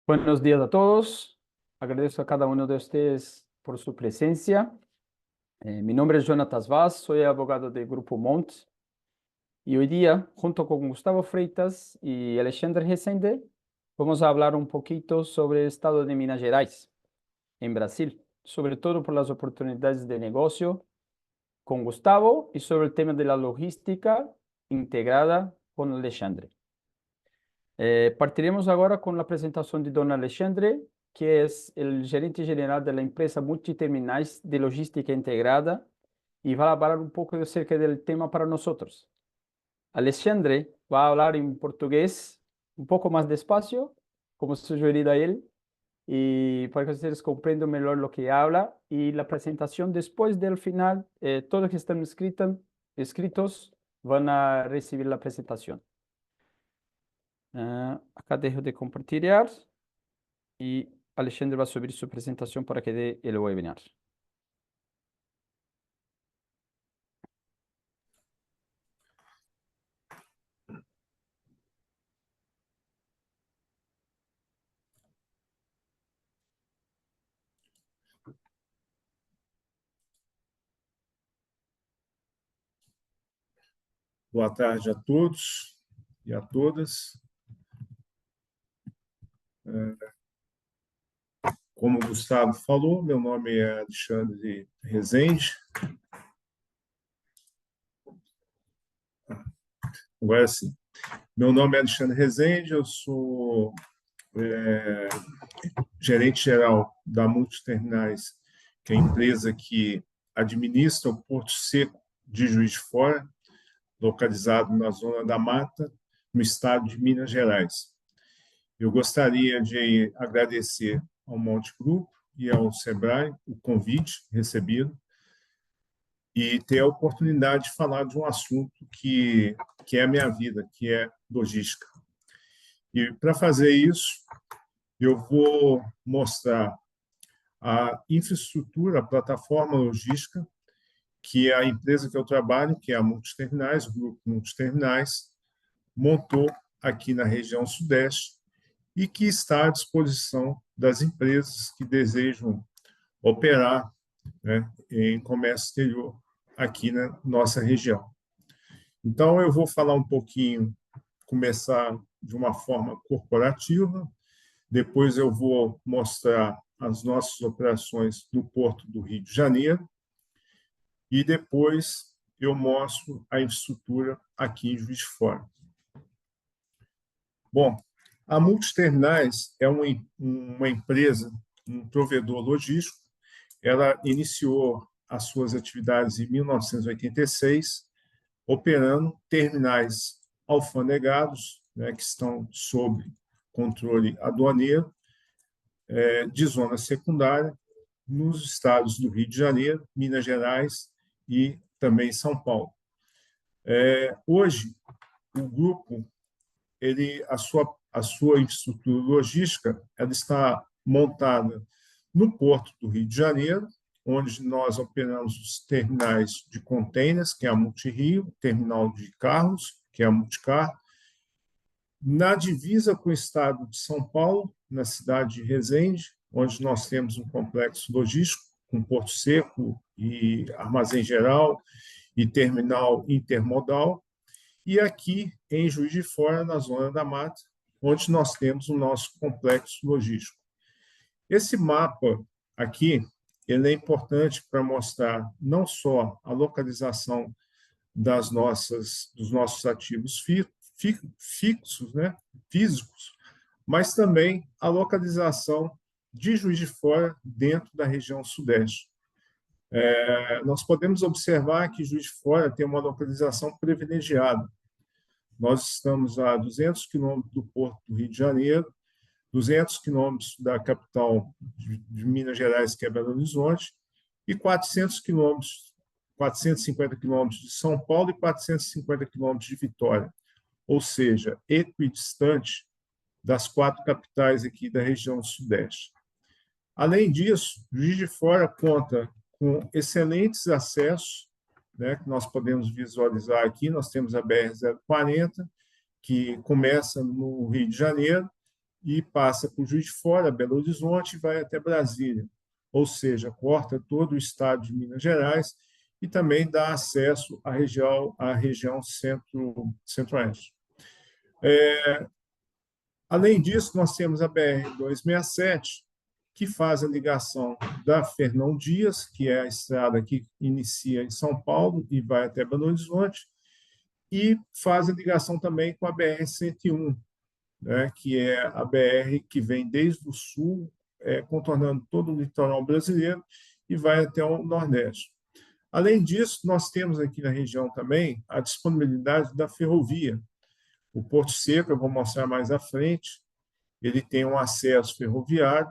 Buenos días a todos. Agradezco a cada uno de ustedes por su presencia. Mi nombre es Jonatas Vaz, soy abogado del Grupo Mont y hoy día, junto con Gustavo Freitas y Alexandre Rezende, vamos a hablar un poquito sobre el estado de Minas Gerais, en Brasil, sobre todo por las oportunidades de negocio con Gustavo y sobre el tema de la logística integrada con Alexandre. Partiremos agora com a apresentação de Dona Alexandre, que é o gerente geral da empresa Multiterminais de Logística Integrada, e vai falar um pouco acerca do tema para nós. Alexandre vai falar em português, um pouco mais despacio, como sugerido a ele, e para que vocês compreendam melhor o que habla, e a apresentação depois do final, todos que estão escritos vão a receber a apresentação. Acá dejo de compartilhar e Alexandre vai subir sua apresentação para que dê o webinar. Boa tarde a todos e a todas. Como o Gustavo falou, meu nome é Alexandre Rezende. Agora sim. Meu nome é Alexandre Rezende, eu sou gerente geral da Multiterminais, que é a empresa que administra o Porto Seco de Juiz de Fora, localizado na Zona da Mata, no estado de Minas Gerais. Eu gostaria de agradecer ao Monte Grupo e ao Sebrae o convite recebido e ter a oportunidade de falar de um assunto que é a minha vida, que é logística. E, para fazer isso, eu vou mostrar a infraestrutura, a plataforma logística, que é a empresa que eu trabalho, que é a Multiterminais, o Grupo Multiterminais, montou aqui na região Sudeste e que está à disposição das empresas que desejam operar, né, em comércio exterior aqui na nossa região. Então, eu vou falar um pouquinho, começar de uma forma corporativa, depois eu vou mostrar as nossas operações no Porto do Rio de Janeiro e depois eu mostro a infraestrutura aqui em Juiz de Fora. Bom, a Multiterminais é uma empresa, um provedor logístico. Ela iniciou as suas atividades em 1986, operando terminais alfandegados, né, que estão sob controle aduaneiro, de zona secundária, nos estados do Rio de Janeiro, Minas Gerais e também São Paulo. Hoje, o grupo, a sua infraestrutura logística, ela está montada no Porto do Rio de Janeiro, onde nós operamos os terminais de contêineres, que é a Multirio, terminal de carros, que é a Multicar, na divisa com o estado de São Paulo, na cidade de Resende, onde nós temos um complexo logístico com Porto Seco e armazém geral e terminal intermodal, e aqui em Juiz de Fora, na Zona da Mata, onde nós temos o nosso complexo logístico. Esse mapa aqui, ele é importante para mostrar não só a localização dos nossos ativos fixos, né, físicos, mas também a localização de Juiz de Fora dentro da região Sudeste. Nós podemos observar que Juiz de Fora tem uma localização privilegiada. Nós estamos a 200 quilômetros do Porto do Rio de Janeiro, 200 quilômetros da capital de Minas Gerais, que é Belo Horizonte, e 450 quilômetros de São Paulo e 450 quilômetros de Vitória, ou seja, equidistante das 4 capitais aqui da região Sudeste. Além disso, Juiz de Fora conta com excelentes acessos, né, que nós podemos visualizar aqui. Nós temos a BR-040, que começa no Rio de Janeiro e passa por Juiz de Fora, Belo Horizonte e vai até Brasília. Ou seja, corta todo o estado de Minas Gerais e também dá acesso à região centro-oeste. Além disso, nós temos a BR-267, que faz a ligação da Fernão Dias, que é a estrada que inicia em São Paulo e vai até Belo Horizonte, e faz a ligação também com a BR-101, né, que é a BR que vem desde o sul, contornando todo o litoral brasileiro e vai até o Nordeste. Além disso, nós temos aqui na região também a disponibilidade da ferrovia. O Porto Seco, eu vou mostrar mais à frente, ele tem um acesso ferroviário,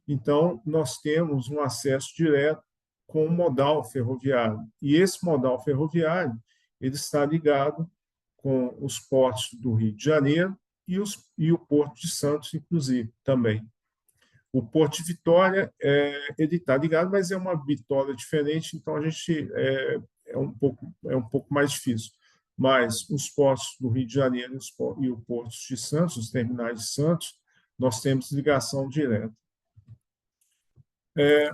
então nós temos um acesso direto com o modal ferroviário. E esse modal ferroviário ele está ligado com os portos do Rio de Janeiro e o Porto de Santos, inclusive, também. O Porto de Vitória, ele está ligado, mas é uma bitola diferente, então a gente é um pouco mais difícil. Mas os portos do Rio de Janeiro e o Porto de Santos, os terminais de Santos, nós temos ligação direta.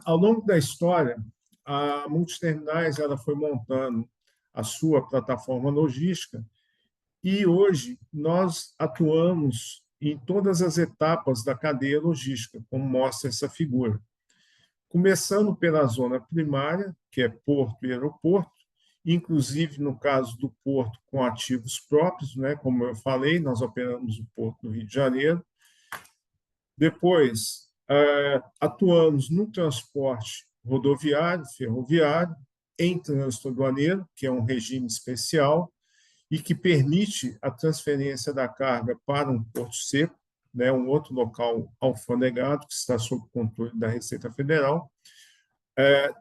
Ao longo da história, a Multiterminais ela foi montando a sua plataforma logística e hoje nós atuamos em todas as etapas da cadeia logística, como mostra essa figura. Começando pela zona primária, que é porto e aeroporto, inclusive no caso do porto com ativos próprios, né? Como eu falei, nós operamos o porto do Rio de Janeiro. Depois, atuamos no transporte rodoviário, ferroviário, em trânsito aduaneiro, que é um regime especial, e que permite a transferência da carga para um porto seco, né, um outro local alfanegado, que está sob controle da Receita Federal.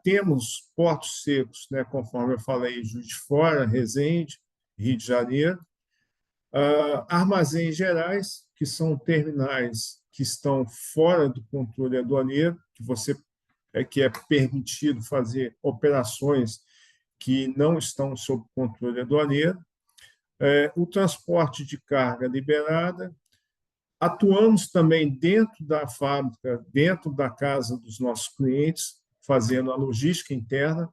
Temos portos secos, né, conforme eu falei, Juiz de Fora, Resende, Rio de Janeiro. Armazéns gerais, que são terminais que estão fora do controle aduaneiro, que é permitido fazer operações que não estão sob controle aduaneiro. O transporte de carga liberada. Atuamos também dentro da fábrica, dentro da casa dos nossos clientes, fazendo a logística interna,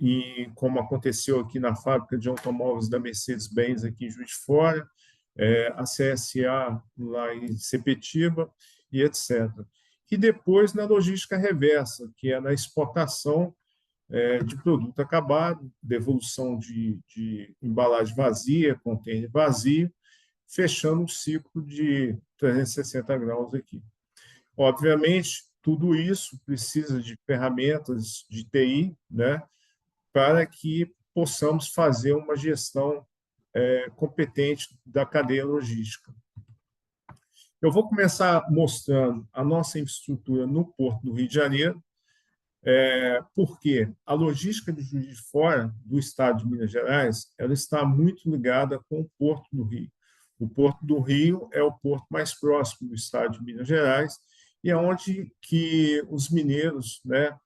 e como aconteceu aqui na fábrica de automóveis da Mercedes-Benz, aqui em Juiz de Fora, a CSA lá em Sepetiba, e etc. E depois na logística reversa, que é na exportação de produto acabado, devolução de embalagem vazia, container vazio, fechando um ciclo de 360 graus aqui. Obviamente, tudo isso precisa de ferramentas de TI, né, para que possamos fazer uma gestão competente da cadeia logística. Eu vou começar mostrando a nossa infraestrutura no Porto do Rio de Janeiro, porque a logística de Juiz de Fora, do estado de Minas Gerais, ela está muito ligada com o Porto do Rio. O Porto do Rio é o porto mais próximo do estado de Minas Gerais e é onde que os mineiros, né,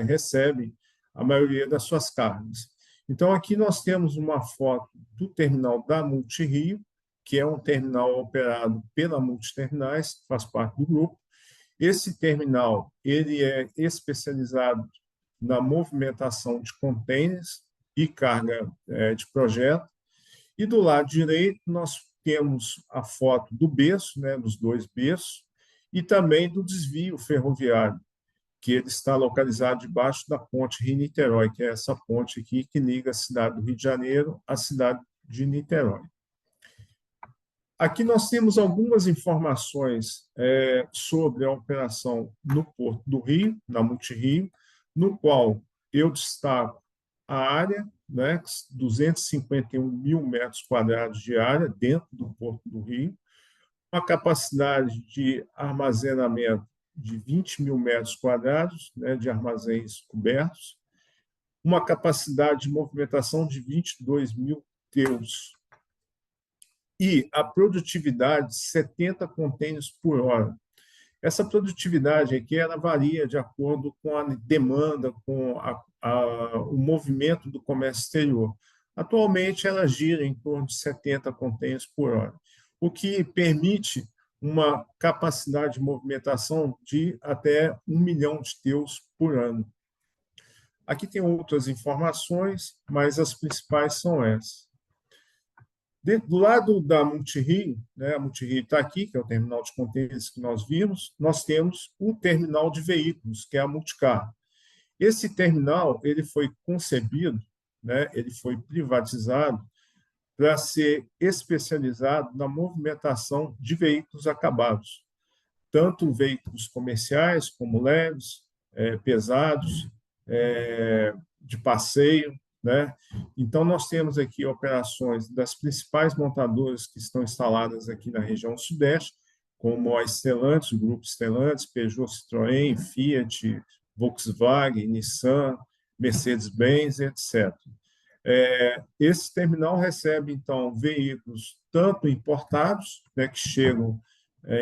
recebem a maioria das suas cargas. Então, aqui nós temos uma foto do terminal da Multirio, que é um terminal operado pela Multiterminais, faz parte do grupo. Esse terminal ele é especializado na movimentação de contêineres e carga de projeto. E do lado direito, nós temos a foto do berço, né, dos dois berços, e também do desvio ferroviário, que ele está localizado debaixo da ponte Rio-Niterói, que é essa ponte aqui que liga a cidade do Rio de Janeiro à cidade de Niterói. Aqui nós temos algumas informações sobre a operação no Porto do Rio, na Multirio, no qual eu destaco a área, né, 251 mil metros quadrados de área dentro do Porto do Rio, uma capacidade de armazenamento de 20 mil metros quadrados, né, de armazéns cobertos, uma capacidade de movimentação de 22 mil TEUs e a produtividade de 70 contêineres por hora. Essa produtividade aqui ela varia de acordo com a demanda, com o movimento do comércio exterior. Atualmente, ela gira em torno de 70 contêineres por hora, o que permite uma capacidade de movimentação de até 1 milhão de TEUs por ano. Aqui tem outras informações, mas as principais são essas. Do lado da Multirio, né, a Multirio está aqui, que é o terminal de contêineres que nós vimos, nós temos um terminal de veículos, que é a Multicar. Esse terminal ele foi concebido, né, ele foi privatizado para ser especializado na movimentação de veículos acabados, tanto veículos comerciais como leves, pesados, de passeio, né? Então, nós temos aqui operações das principais montadoras que estão instaladas aqui na região sudeste, como a Stellantis, o grupo Stellantis, Peugeot, Citroën, Fiat, Volkswagen, Nissan, Mercedes-Benz, etc. Esse terminal recebe, então, veículos tanto importados, né, que chegam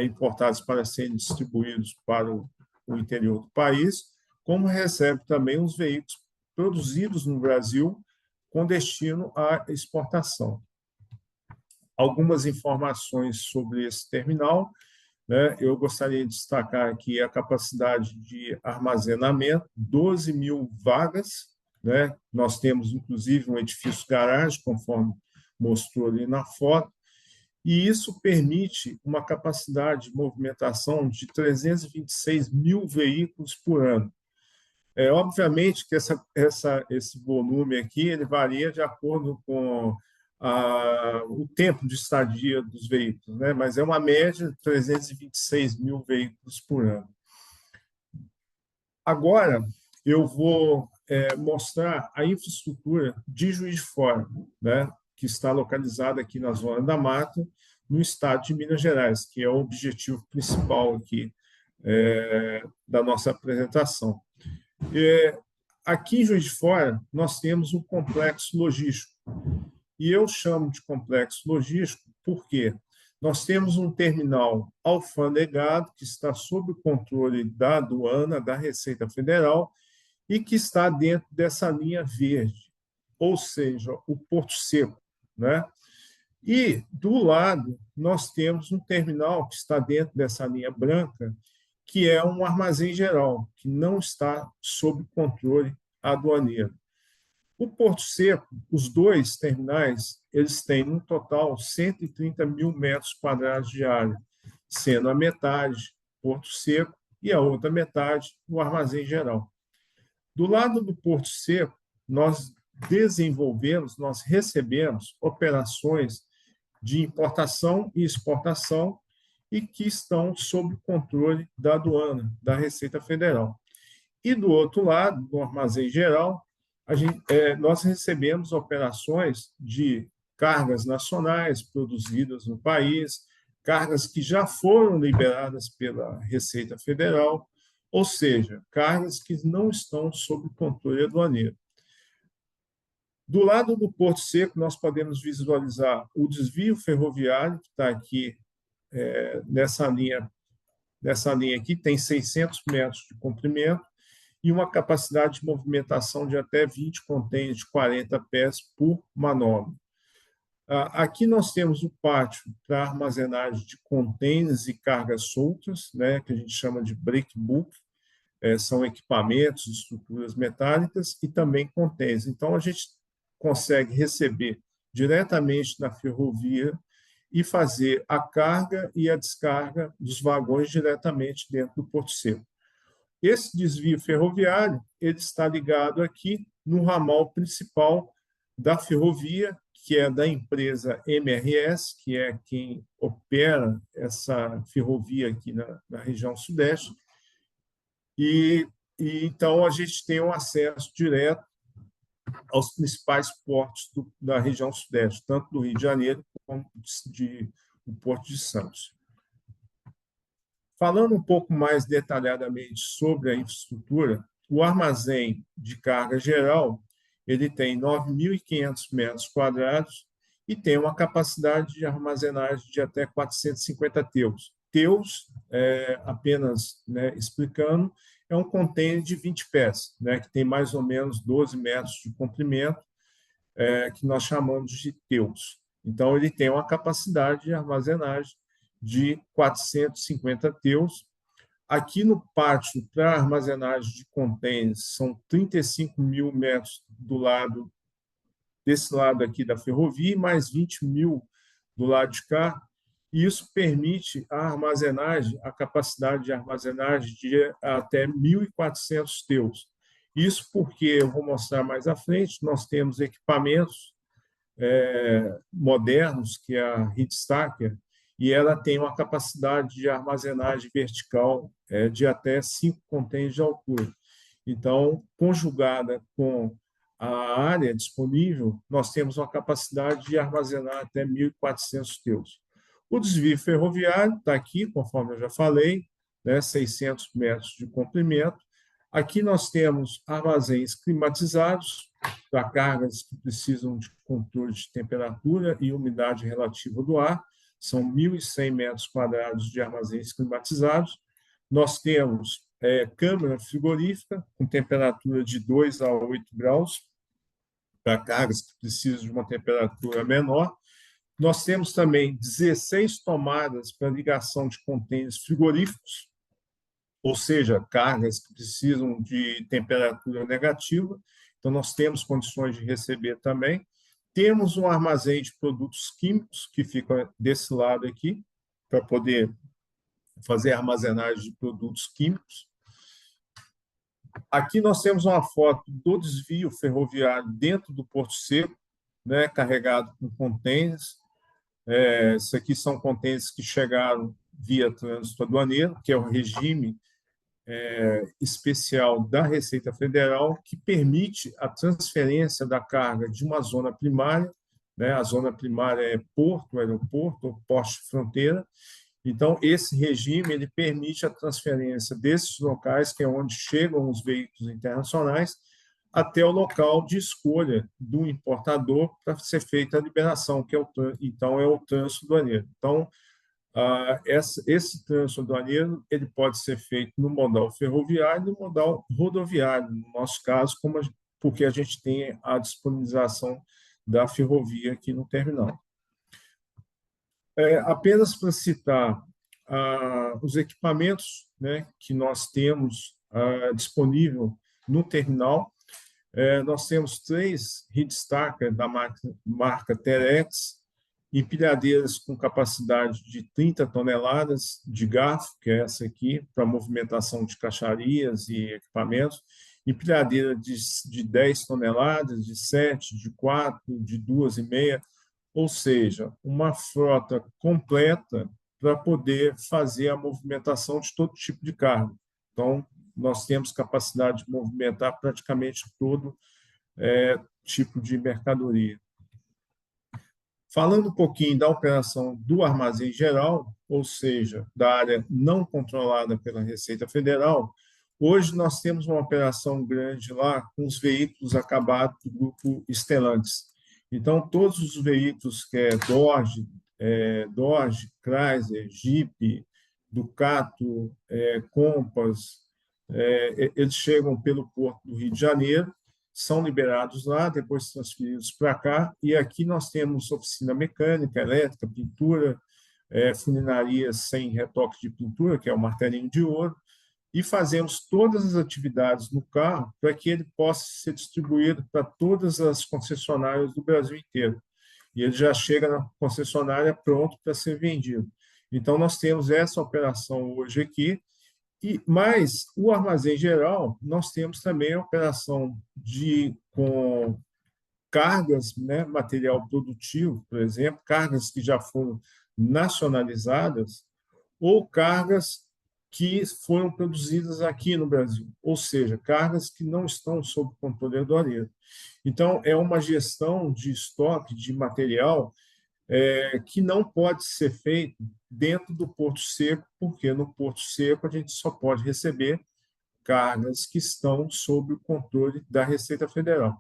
importados para serem distribuídos para o interior do país, como recebe também os veículos produzidos no Brasil com destino à exportação. Algumas informações sobre esse terminal, né? Eu gostaria de destacar aqui a capacidade de armazenamento, 12 mil vagas, né? Nós temos, inclusive, um edifício garagem, conforme mostrou ali na foto, e isso permite uma capacidade de movimentação de 326 mil veículos por ano. Obviamente que esse volume aqui ele varia de acordo com o tempo de estadia dos veículos, né? Mas é uma média de 326 mil veículos por ano. Agora, eu vou mostrar a infraestrutura de Juiz de Fora, né? Que está localizada aqui na Zona da Mata, no estado de Minas Gerais, que é o objetivo principal aqui da nossa apresentação. Aqui em Juiz de Fora, nós temos um complexo logístico. E eu chamo de complexo logístico porque nós temos um terminal alfandegado que está sob o controle da aduana, da Receita Federal, e que está dentro dessa linha verde, ou seja, o Porto Seco, né? E, do lado, nós temos um terminal que está dentro dessa linha branca, que é um armazém geral, que não está sob controle aduaneiro. O Porto Seco, os dois terminais, eles têm, no total, 130 mil metros quadrados de área, sendo a metade Porto Seco e a outra metade o armazém geral. Do lado do Porto Seco, nós recebemos operações de importação e exportação e que estão sob controle da aduana, da Receita Federal. E, do outro lado, no armazém geral, nós recebemos operações de cargas nacionais produzidas no país, cargas que já foram liberadas pela Receita Federal, ou seja, cargas que não estão sob controle aduaneiro. Do lado do Porto Seco, nós podemos visualizar o desvio ferroviário, que está aqui nessa linha aqui, tem 600 metros de comprimento e uma capacidade de movimentação de até 20 contêineres de 40 pés por manobra. Aqui nós temos o pátio para armazenagem de contêineres e cargas soltas, né, que a gente chama de breakbulk, são equipamentos, estruturas metálicas e também contêineres. Então, a gente consegue receber diretamente na ferrovia e fazer a carga e a descarga dos vagões diretamente dentro do Porto Seco. Esse desvio ferroviário ele está ligado aqui no ramal principal da ferrovia, que é da empresa MRS, que é quem opera essa ferrovia aqui na região sudeste. E então a gente tem um acesso direto aos principais portos da região sudeste, tanto do Rio de Janeiro como do Porto de Santos. Falando um pouco mais detalhadamente sobre a infraestrutura, o armazém de carga geral ele tem 9.500 metros quadrados e tem uma capacidade de armazenagem de até 450 TEUs. TEUs, apenas explicando, é um contêiner de 20 pés, que tem mais ou menos 12 metros de comprimento, que nós chamamos de TEUs. Então, ele tem uma capacidade de armazenagem de 450 teus. Aqui no pátio, para armazenagem de contêineres, são 35 mil metros desse lado aqui da ferrovia e mais 20 mil do lado de cá. E isso permite a armazenagem, a capacidade de armazenagem de até 1.400 teus. Isso porque, eu vou mostrar mais à frente, nós temos equipamentos modernos, que é a Heatstacker, e ela tem uma capacidade de armazenagem vertical de até 5 contêineres de altura. Então, conjugada com a área disponível, nós temos uma capacidade de armazenar até 1.400 teus. O desvio ferroviário está aqui, conforme eu já falei, 600 metros de comprimento. Aqui nós temos armazéns climatizados para cargas que precisam de controle de temperatura e umidade relativa do ar. São 1.100 metros quadrados de armazéns climatizados. Nós temos câmara frigorífica com temperatura de 2 a 8 graus para cargas que precisam de uma temperatura menor. Nós temos também 16 tomadas para ligação de contêineres frigoríficos, ou seja, cargas que precisam de temperatura negativa. Então, nós temos condições de receber também. Temos um armazém de produtos químicos, que fica desse lado aqui, para poder fazer armazenagem de produtos químicos. Aqui nós temos uma foto do desvio ferroviário dentro do Porto Seco, carregado com contêineres. Isso aqui são contêineres que chegaram via trânsito aduaneiro, que é o regime especial da Receita Federal, que permite a transferência da carga de uma zona primária, a zona primária é porto, aeroporto ou poste de fronteira. Então, esse regime ele permite a transferência desses locais, que é onde chegam os veículos internacionais, até o local de escolha do importador para ser feita a liberação, que é o trânsito aduaneiro. Então, esse trânsito aduaneiro ele pode ser feito no modal ferroviário e no modal rodoviário, no nosso caso, porque a gente tem a disponibilização da ferrovia aqui no terminal. Apenas para citar os equipamentos que nós temos disponível no terminal, nós temos 3 Heatstacker da marca Terex, empilhadeiras com capacidade de 30 toneladas de garfo, que é essa aqui, para movimentação de caixarias e equipamentos, empilhadeira de 10 toneladas, de 7, de 4, de 2,5, ou seja, uma frota completa para poder fazer a movimentação de todo tipo de carga. Então, nós temos capacidade de movimentar praticamente todo tipo de mercadoria. Falando um pouquinho da operação do armazém geral, ou seja, da área não controlada pela Receita Federal, hoje nós temos uma operação grande lá com os veículos acabados do grupo Stellantis. Então, todos os veículos que é Dodge, Chrysler, Jeep, Ducato, Compass, eles chegam pelo Porto do Rio de Janeiro, são liberados lá, depois transferidos para cá, e aqui nós temos oficina mecânica, elétrica, pintura, funilaria sem retoque de pintura, que é o martelinho de ouro, e fazemos todas as atividades no carro para que ele possa ser distribuído para todas as concessionárias do Brasil inteiro. E ele já chega na concessionária pronto para ser vendido. Então, nós temos essa operação hoje aqui, mas o armazém geral, nós temos também a operação com cargas, material produtivo, por exemplo, cargas que já foram nacionalizadas ou cargas que foram produzidas aqui no Brasil, ou seja, cargas que não estão sob controle aduaneiro. Então, é uma gestão de estoque de material que não pode ser feito dentro do Porto Seco, porque no Porto Seco a gente só pode receber cargas que estão sob o controle da Receita Federal.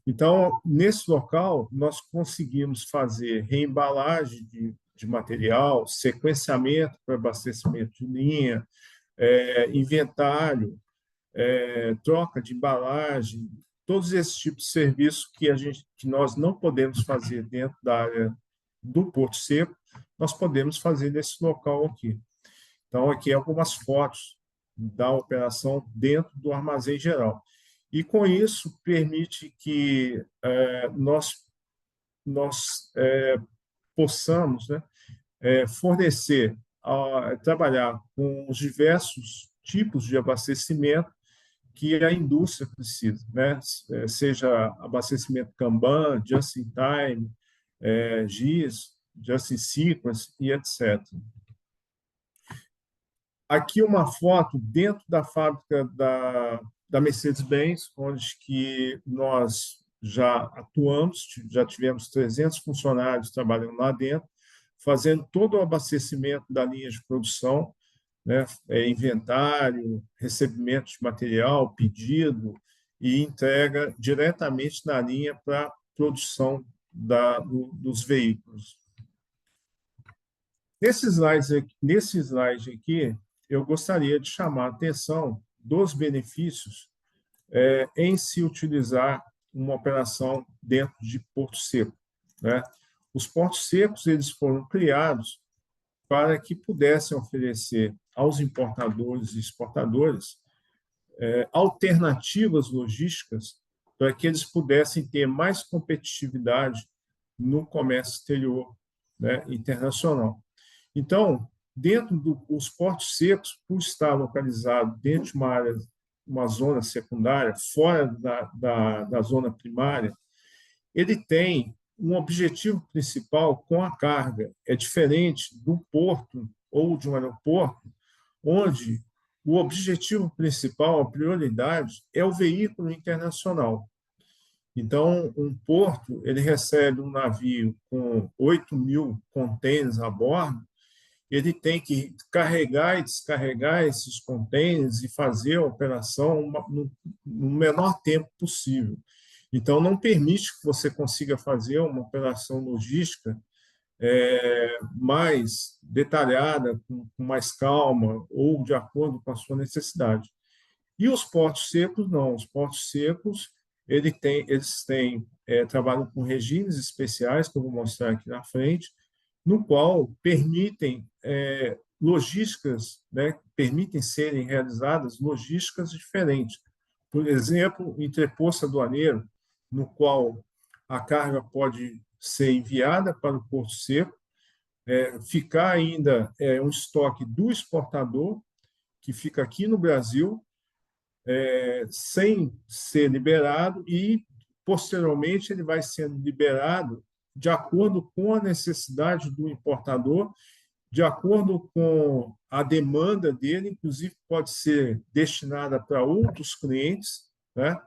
Então, nesse local, nós conseguimos fazer reembalagem de material, sequenciamento para abastecimento de linha, inventário, troca de embalagem, todos esses tipos de serviços que nós não podemos fazer dentro da área do Porto Seco, nós podemos fazer nesse local aqui. Então, aqui algumas fotos da operação dentro do armazém geral. E, com isso, permite que nós possamos, né, fornecer, trabalhar com os diversos tipos de abastecimento que a indústria precisa, né? Seja abastecimento Kanban, Just-in-Time, GIS, Just-in-Sequence e etc. Aqui uma foto dentro da fábrica da Mercedes-Benz, onde que nós já atuamos, já tivemos 300 funcionários trabalhando lá dentro, fazendo todo o abastecimento da linha de produção, né? Inventário, recebimento de material, pedido e entrega diretamente na linha para a produção dos veículos. Nesse slide aqui, eu gostaria de chamar a atenção dos benefícios em se utilizar uma operação dentro de Porto Seco, né? Os portos secos eles foram criados para que pudessem oferecer aos importadores e exportadores alternativas logísticas para que eles pudessem ter mais competitividade no comércio exterior, né, internacional. Então, dentro dos portos secos, por estar localizado dentro de uma zona secundária, fora da zona primária, ele tem um objetivo principal com a carga. É diferente do porto ou de um aeroporto, onde o objetivo principal, a prioridade, é o veículo internacional. Então, um porto ele recebe um navio com 8.000 contêineres a bordo, ele tem que carregar e descarregar esses contêineres e fazer a operação no menor tempo possível. Então, não permite que você consiga fazer uma operação logística mais detalhada, com mais calma ou de acordo com a sua necessidade. E os portos secos, não. Os portos secos, eles trabalham com regimes especiais, que eu vou mostrar aqui na frente, no qual permitem logísticas, né, permitem serem realizadas logísticas diferentes. Por exemplo, entreposto aduaneiro, no qual a carga pode ser enviada para o Porto Seco, ficar ainda um estoque do exportador, que fica aqui no Brasil, sem ser liberado, e, posteriormente, ele vai sendo liberado de acordo com a necessidade do importador, de acordo com a demanda dele, inclusive pode ser destinada para outros clientes, né?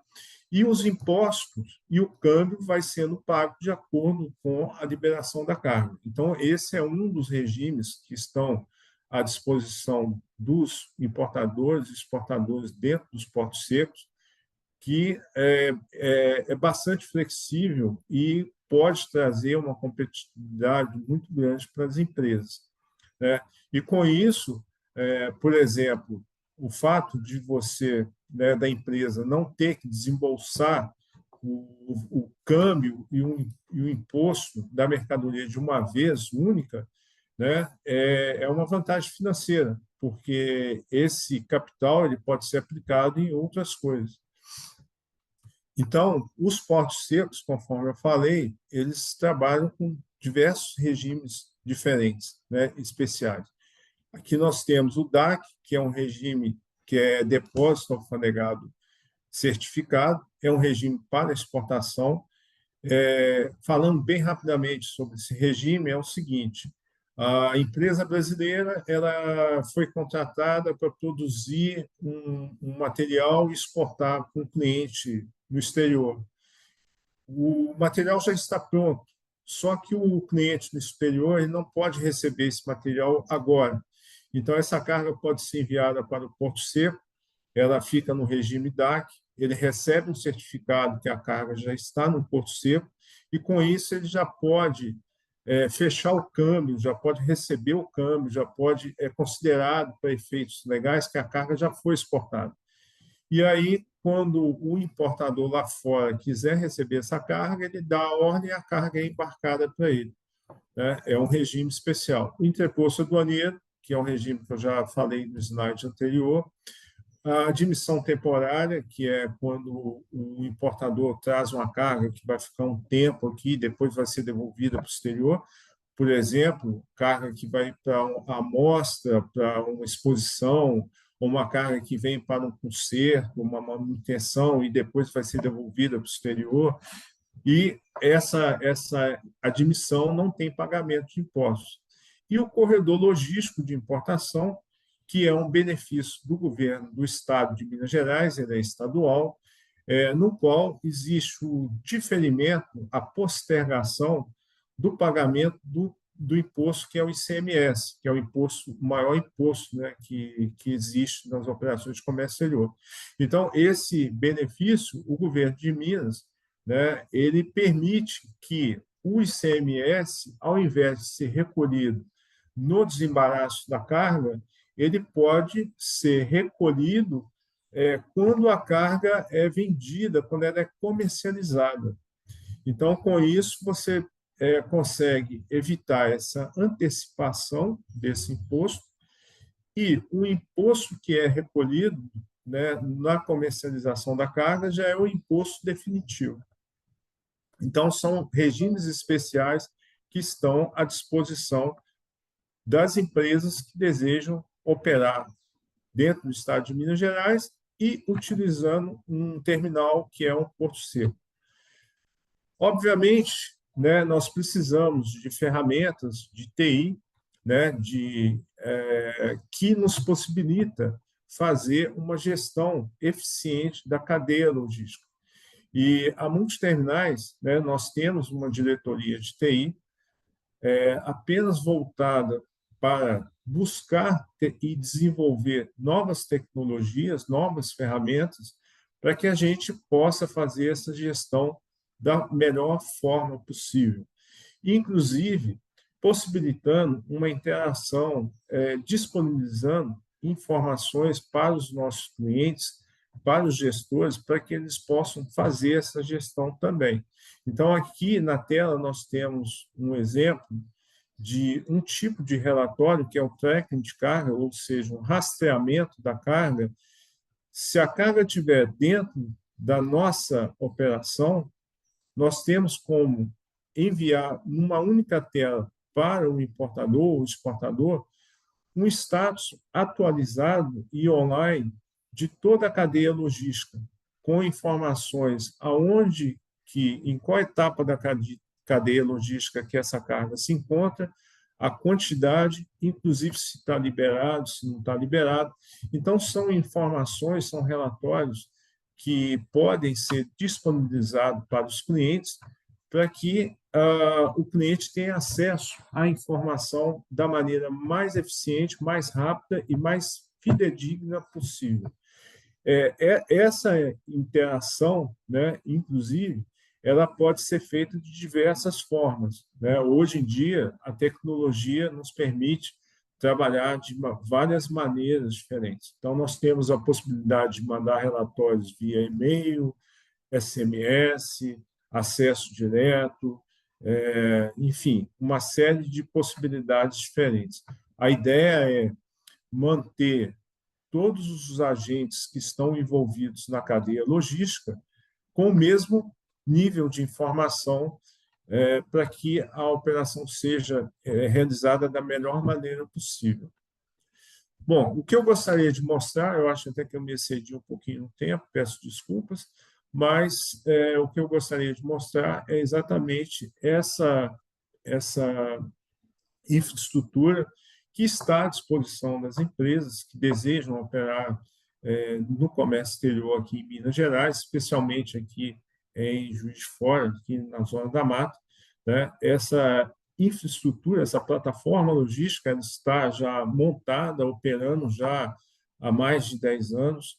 E os impostos e o câmbio vai sendo pago de acordo com a liberação da carga. Então, esse é um dos regimes que estão à disposição dos importadores e exportadores dentro dos portos secos, que é bastante flexível e pode trazer uma competitividade muito grande para as empresas, né? E, com isso, por exemplo, o fato de você, né, da empresa, não ter que desembolsar o câmbio e o imposto da mercadoria de uma vez única, né, é uma vantagem financeira, porque esse capital ele pode ser aplicado em outras coisas. Então, os portos secos, conforme eu falei, eles trabalham com diversos regimes diferentes, né, especiais. Aqui nós temos o DAC, que é um regime que é depósito alfanegado certificado, é um regime para exportação. Falando bem rapidamente sobre esse regime, é o seguinte: a empresa brasileira ela foi contratada para produzir um material e exportar para um cliente no exterior. O material já está pronto, só que o cliente no exterior ele não pode receber esse material agora. Então, essa carga pode ser enviada para o Porto Seco, ela fica no regime DAC, ele recebe um certificado que a carga já está no Porto Seco, e, com isso, ele já pode fechar o câmbio, já pode receber o câmbio, já pode considerado para efeitos legais que a carga já foi exportada. E aí, quando o importador lá fora quiser receber essa carga, ele dá a ordem e a carga é embarcada para ele. né, é um regime especial. O interposto aduaneiro, que é um regime que eu já falei no slide anterior, a admissão temporária, que é quando o importador traz uma carga que vai ficar um tempo aqui e depois vai ser devolvida para o exterior. Por exemplo, carga que vai para uma amostra, para uma exposição, ou uma carga que vem para um conserto, uma manutenção e depois vai ser devolvida para o exterior. E essa admissão não tem pagamento de impostos. E o corredor logístico de importação, que é um benefício do governo do Estado de Minas Gerais, ele é estadual, no qual existe o diferimento, a postergação do pagamento do imposto, que é o ICMS, que é o maior imposto, né, que existe nas operações de comércio exterior. Então, esse benefício, o governo de Minas, né, ele permite que o ICMS, ao invés de ser recolhido no desembaraço da carga, ele pode ser recolhido quando a carga é vendida, quando ela é comercializada. Então, com isso, você consegue evitar essa antecipação desse imposto e o imposto que é recolhido, né, na comercialização da carga já é o imposto definitivo. Então, são regimes especiais que estão à disposição das empresas que desejam operar dentro do estado de Minas Gerais e utilizando um terminal que é um porto seco. Obviamente, né, nós precisamos de ferramentas de TI, né, que nos possibilita fazer uma gestão eficiente da cadeia logística. E a Multiterminais, né, nós temos uma diretoria de TI apenas voltada para buscar e desenvolver novas tecnologias, novas ferramentas, para que a gente possa fazer essa gestão da melhor forma possível. Inclusive, possibilitando uma interação, disponibilizando informações para os nossos clientes, para os gestores, para que eles possam fazer essa gestão também. Então, aqui na tela, nós temos um exemplo de um tipo de relatório, que é o tracking de carga, ou seja, um rastreamento da carga. Se a carga estiver dentro da nossa operação, nós temos como enviar numa única tela para o importador ou exportador um status atualizado e online de toda a cadeia logística, com informações aonde em qual etapa da cadeia logística que essa carga se encontra, a quantidade, inclusive se está liberado, se não está liberado. Então, são informações, são relatórios que podem ser disponibilizados para os clientes para que o cliente tenha acesso à informação da maneira mais eficiente, mais rápida e mais fidedigna possível. Essa interação, né, inclusive, ela pode ser feita de diversas formas, né? Hoje em dia, a tecnologia nos permite trabalhar de várias maneiras diferentes. Então, nós temos a possibilidade de mandar relatórios via e-mail, SMS, acesso direto, enfim, uma série de possibilidades diferentes. A ideia é manter todos os agentes que estão envolvidos na cadeia logística com o mesmo nível de informação para que a operação seja realizada da melhor maneira possível. Bom, o que eu gostaria de mostrar, eu acho até que eu me excedi um pouquinho no tempo, peço desculpas, mas o que eu gostaria de mostrar é exatamente essa infraestrutura que está à disposição das empresas que desejam operar no comércio exterior aqui em Minas Gerais, especialmente aqui em Juiz de Fora, aqui na Zona da Mata, né? Essa infraestrutura, essa plataforma logística, ela está já montada, operando já há mais de 10 anos.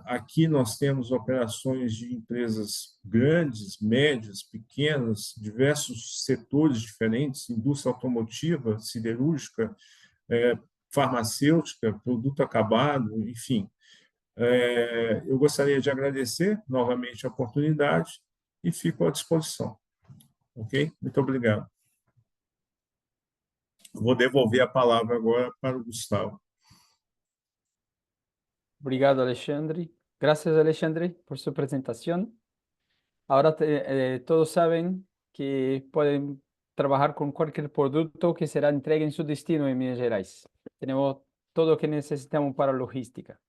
Aqui nós temos operações de empresas grandes, médias, pequenas, diversos setores diferentes, indústria automotiva, siderúrgica, farmacêutica, produto acabado, enfim. Eu gostaria de agradecer novamente a oportunidade e fico à disposição. Ok? Muito obrigado. Vou devolver a palavra agora para o Gustavo. Obrigado, Alexandre. Gracias, Alexandre, por su presentación. Ahora todos saben que pueden trabajar con cualquier producto que será entregue en su destino en Minas Gerais. Tenemos todo lo que necesitamos para logística.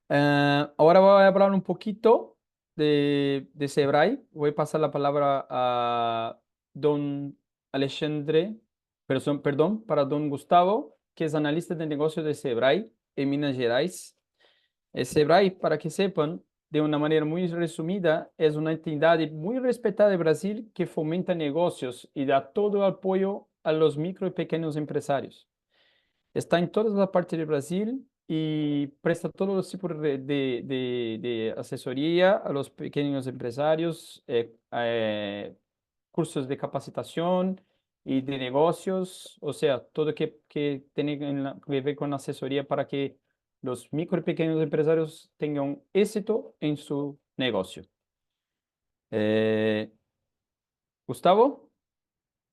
Ahora voy a hablar un poquito de Sebrae. Voy a pasar la palabra a don Alexandre, perdón, para don Gustavo, que es analista de negocios de Sebrae en Minas Gerais. El Sebrae, para que sepan, de una manera muy resumida, es una entidad muy respetada de Brasil que fomenta negocios y da todo el apoyo a los micro y pequeños empresarios. Está en todas las partes de Brasil y presta todos los tipos de asesoría a los pequeños empresarios, cursos de capacitación y de negocios, o sea, todo que tiene que ver con asesoría para que los micro y pequeños empresarios tengan éxito en su negocio. Gustavo,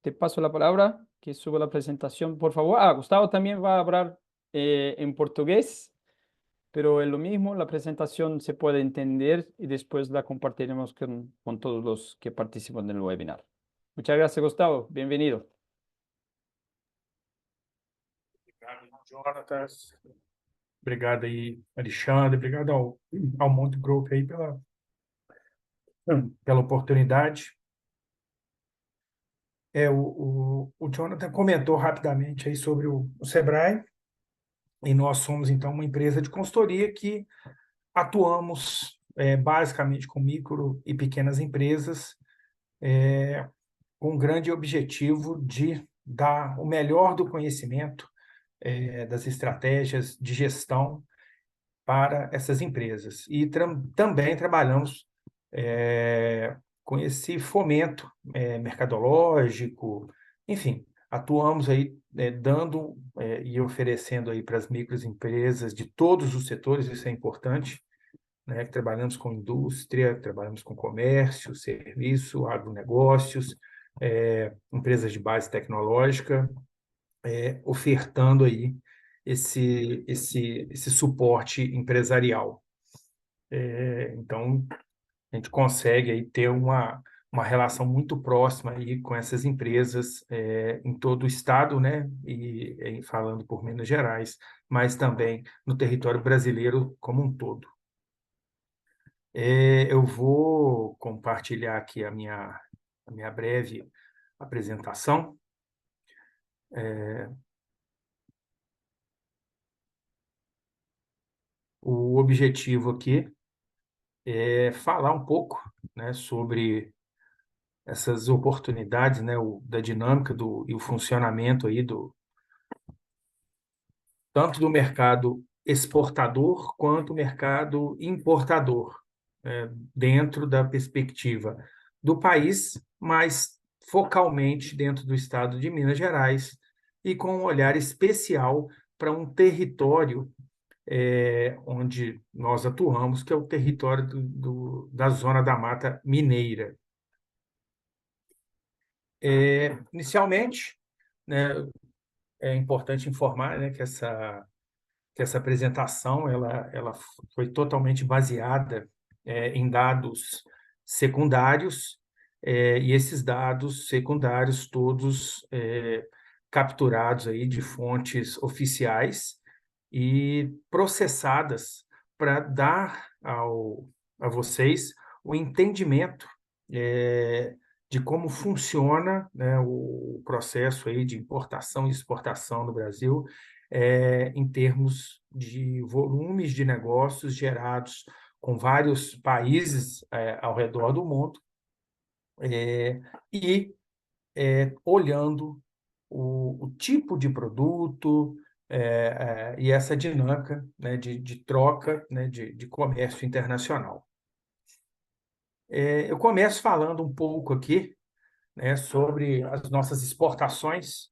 te paso la palabra, que suba la presentación, por favor. Gustavo también va a hablar en portugués, pero es lo mismo, la presentación se puede entender y después la compartiremos con todos los que participan del webinar. Muchas gracias, Gustavo. Bienvenido. Obrigado, Jonatas. Obrigado aí, Alexandre. Obrigado ao Monte Growth aí pela oportunidade. O Jonathan comentou rapidamente aí sobre o Sebrae, e nós somos, então, uma empresa de consultoria que atuamos basicamente com micro e pequenas empresas, com o grande objetivo de dar o melhor do conhecimento das estratégias de gestão para essas empresas. E também trabalhamos com esse fomento mercadológico, enfim, atuamos aí dando e oferecendo aí para as microempresas de todos os setores, isso é importante, né, que trabalhamos com indústria, trabalhamos com comércio, serviço, agronegócios, empresas de base tecnológica, ofertando aí esse suporte empresarial. Então, a gente consegue aí ter uma relação muito próxima aí com essas empresas em todo o estado, né? E falando por Minas Gerais, mas também no território brasileiro como um todo. Eu vou compartilhar aqui a minha breve apresentação. O objetivo aqui é falar um pouco, né, sobre essas oportunidades, né, da dinâmica e o funcionamento aí tanto do mercado exportador quanto do mercado importador, dentro da perspectiva do país, mas focalmente dentro do estado de Minas Gerais e com um olhar especial para um território onde nós atuamos, que é o território da Zona da Mata Mineira. Inicialmente, né, é importante informar, né, que essa apresentação ela foi totalmente baseada em dados secundários, e esses dados secundários todos capturados aí de fontes oficiais e processadas para dar a vocês o entendimento de como funciona, né, o processo aí de importação e exportação no Brasil, em termos de volumes de negócios gerados com vários países ao redor do mundo, e olhando o tipo de produto e essa dinâmica, né, de troca, né, de comércio internacional. Eu começo falando um pouco aqui, né, sobre as nossas exportações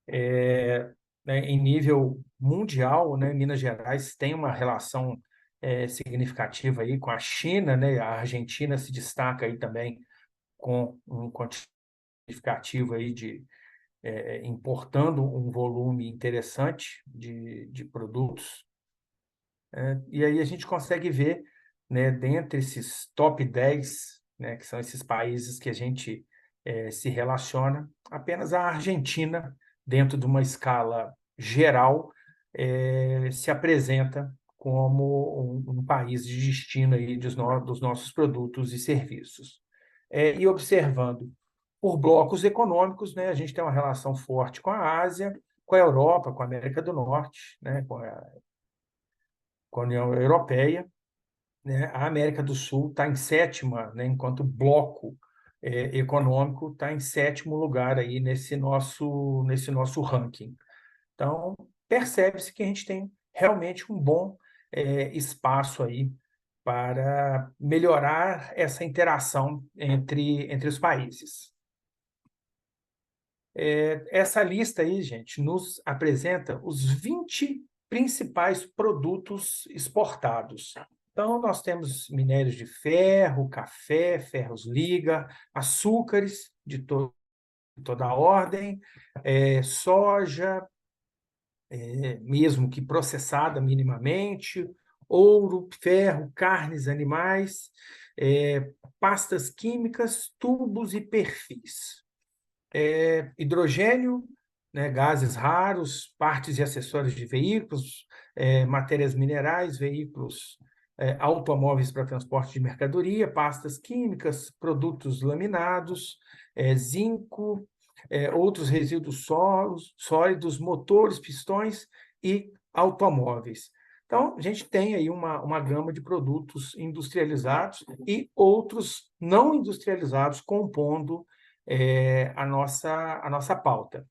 né, em nível mundial, né, Minas Gerais tem uma relação significativa aí com a China, né, a Argentina se destaca aí também com um quantificativo aí de importando um volume interessante de produtos. E aí a gente consegue ver, né, dentre esses top 10, né, que são esses países que a gente se relaciona, apenas a Argentina, dentro de uma escala geral, se apresenta como um país de destino aí dos nossos produtos e serviços. E observando por blocos econômicos, né, a gente tem uma relação forte com a Ásia, com a Europa, com a América do Norte, né, com a União Europeia, né? A América do Sul está em sétima, né, enquanto bloco econômico está em sétimo lugar aí nesse nosso ranking. Então, percebe-se que a gente tem realmente um bom espaço aí para melhorar essa interação entre os países. Essa lista aí, gente, nos apresenta os 20 principais produtos exportados. Então, nós temos minérios de ferro, café, ferros-liga, açúcares de toda a ordem, soja, mesmo que processada minimamente, ouro, ferro, carnes animais, pastas químicas, tubos e perfis. Hidrogênio, né, gases raros, partes e acessórios de veículos, matérias minerais, veículos, automóveis para transporte de mercadoria, pastas químicas, produtos laminados, zinco, outros resíduos sólidos, motores, pistões e automóveis. Então, a gente tem aí uma gama de produtos industrializados e outros não industrializados compondo a nossa pauta.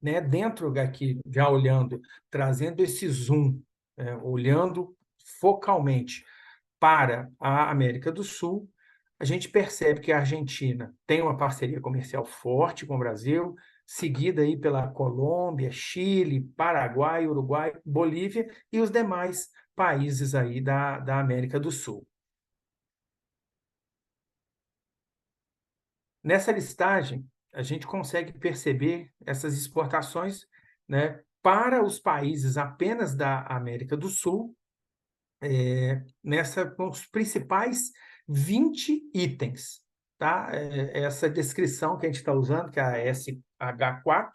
Né? Dentro aqui, já olhando, trazendo esse zoom, olhando focalmente para a América do Sul, a gente percebe que a Argentina tem uma parceria comercial forte com o Brasil, seguida aí pela Colômbia, Chile, Paraguai, Uruguai, Bolívia e os demais países aí da América do Sul. Nessa listagem, a gente consegue perceber essas exportações, né, para os países apenas da América do Sul, com os principais 20 itens. Tá? Essa descrição que a gente está usando, que é a SH4,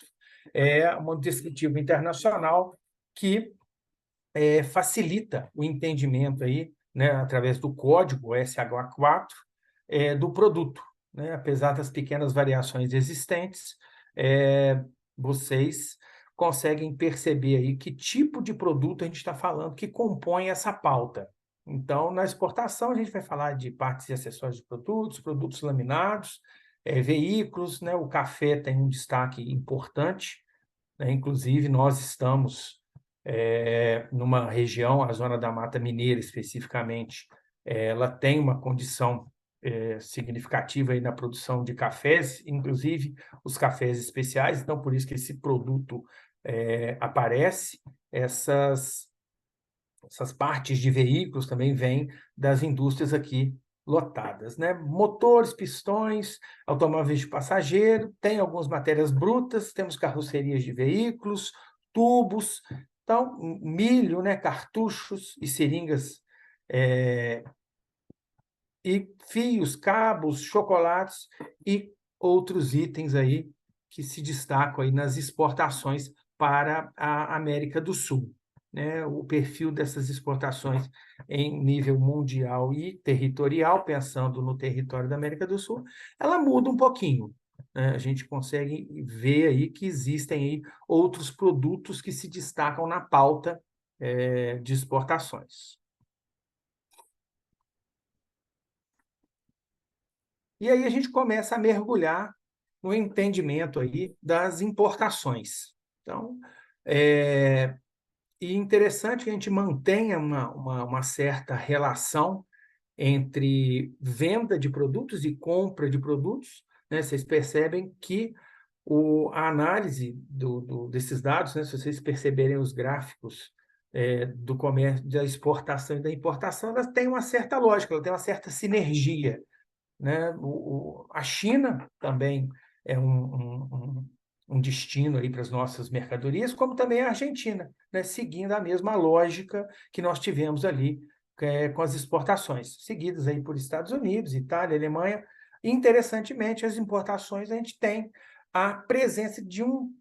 é um descritivo internacional que facilita o entendimento aí, né, através do código SH4, do produto. Né? Apesar das pequenas variações existentes, vocês conseguem perceber aí que tipo de produto a gente está falando que compõe essa pauta. Então, na exportação, a gente vai falar de partes e acessórios de produtos, produtos laminados, veículos, né? O café tem um destaque importante, né? Inclusive, nós estamos numa região, a Zona da Mata Mineira especificamente, ela tem uma condição significativa aí na produção de cafés, inclusive os cafés especiais, então por isso que esse produto aparece. Essas partes de veículos também vêm das indústrias aqui lotadas, né? Motores, pistões, automóveis de passageiro, tem algumas matérias brutas, temos carrocerias de veículos, tubos, então milho, né? Cartuchos e seringas, e fios, cabos, chocolates e outros itens aí que se destacam aí nas exportações para a América do Sul. Né? O perfil dessas exportações em nível mundial e territorial, pensando no território da América do Sul, ela muda um pouquinho. Né? A gente consegue ver aí que existem aí outros produtos que se destacam na pauta de exportações. E aí a gente começa a mergulhar no entendimento aí das importações. Então, e interessante que a gente mantenha uma certa relação entre venda de produtos e compra de produtos, né? Vocês percebem que a análise desses dados, né? Se vocês perceberem os gráficos do comércio, da exportação e da importação, elas têm uma certa lógica, ela tem uma certa sinergia, né? A China também é um destino aí para as nossas mercadorias, como também a Argentina, né? Seguindo a mesma lógica que nós tivemos ali com as exportações, seguidas aí por Estados Unidos, Itália, Alemanha. Interessantemente, as importações a gente tem a presença de um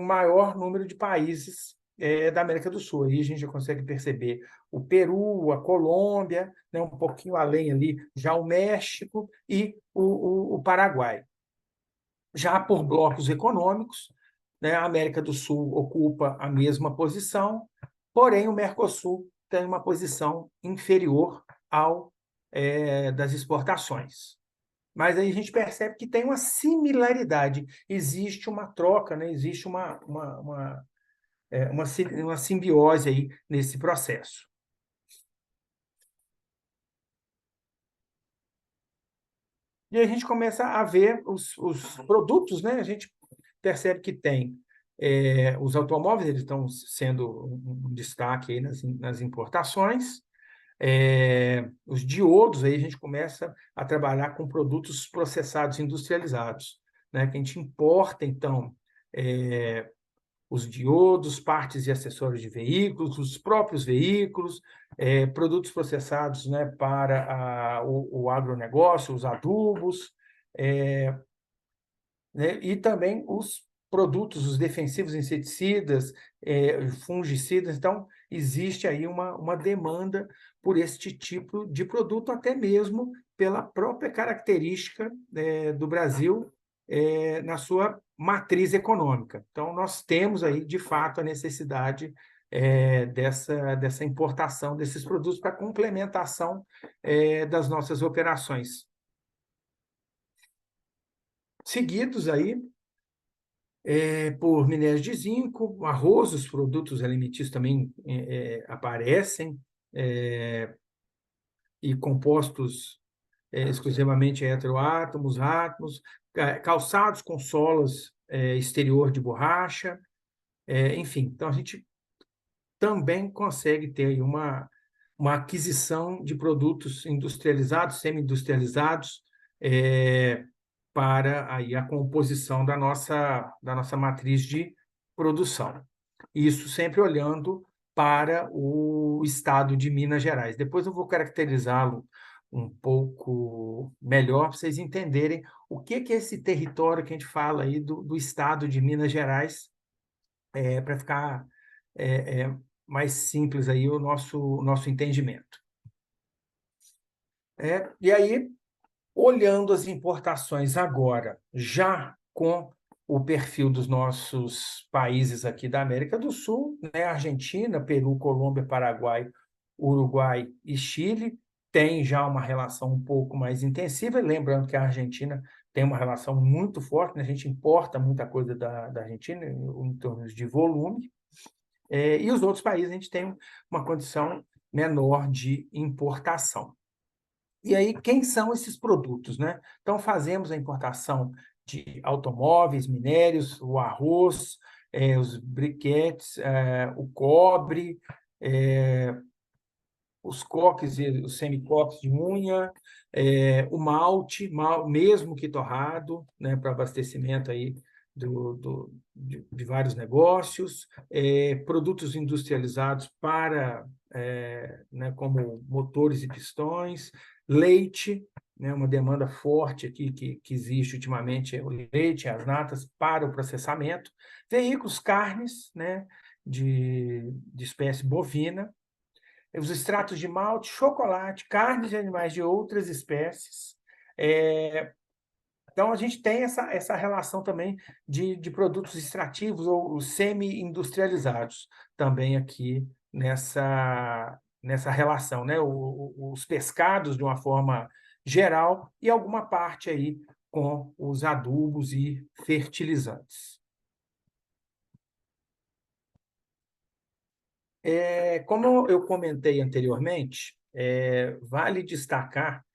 maior número de países da América do Sul. Aí a gente já consegue perceber o Peru, a Colômbia, né, um pouquinho além ali, já o México e o Paraguai. Já por blocos econômicos, né, a América do Sul ocupa a mesma posição, porém o Mercosul tem uma posição inferior ao das exportações. Mas aí a gente percebe que tem uma similaridade, existe uma troca, né? Existe uma simbiose aí nesse processo. E a gente começa a ver os produtos, né? A gente percebe que tem os automóveis, eles estão sendo um destaque aí nas importações. Os diodos, aí a gente começa a trabalhar com produtos processados industrializados, né? Que a gente importa, então, os diodos, partes e acessórios de veículos, os próprios veículos, produtos processados, né, para o agronegócio, os adubos, né, e também os produtos, os defensivos, inseticidas, fungicidas. Então, existe aí uma demanda por este tipo de produto, até mesmo pela própria característica do Brasil na sua matriz econômica. Então, nós temos aí, de fato, a necessidade dessa importação desses produtos para complementação das nossas operações. Seguidos aí por minérios de zinco, arroz, os produtos alimentícios também aparecem, e compostos exclusivamente heteroátomos, átomos, calçados com solas exterior de borracha, enfim. Então, a gente também consegue ter aí uma aquisição de produtos industrializados, semi-industrializados, para aí a composição da nossa matriz de produção. Isso sempre olhando para o estado de Minas Gerais. Depois eu vou caracterizá-lo um pouco melhor para vocês entenderem o que é esse território que a gente fala aí do estado de Minas Gerais, para ficar mais simples aí o nosso entendimento. E aí, olhando as importações agora, já com o perfil dos nossos países aqui da América do Sul, né? Argentina, Peru, Colômbia, Paraguai, Uruguai e Chile, tem já uma relação um pouco mais intensiva, lembrando que a Argentina tem uma relação muito forte, né? A gente importa muita coisa da Argentina em termos de volume, e os outros países a gente tem uma condição menor de importação. E aí, quem são esses produtos, né? Então, fazemos a importação de automóveis, minérios, o arroz, os briquetes, o cobre, os coques e os semicoques de unha, o malte, mesmo que torrado, né, para abastecimento aí de vários negócios, produtos industrializados para, né, como motores e pistões, leite, né, uma demanda forte aqui que existe ultimamente, o leite, as natas para o processamento, veículos, carnes, né, de espécie bovina, os extratos de malte, chocolate, carnes de animais de outras espécies. Então, a gente tem essa relação também de produtos extrativos ou semi-industrializados também aqui nessa relação, né? Os pescados, de uma forma geral, e alguma parte aí com os adubos e fertilizantes. Como eu comentei anteriormente, vale destacar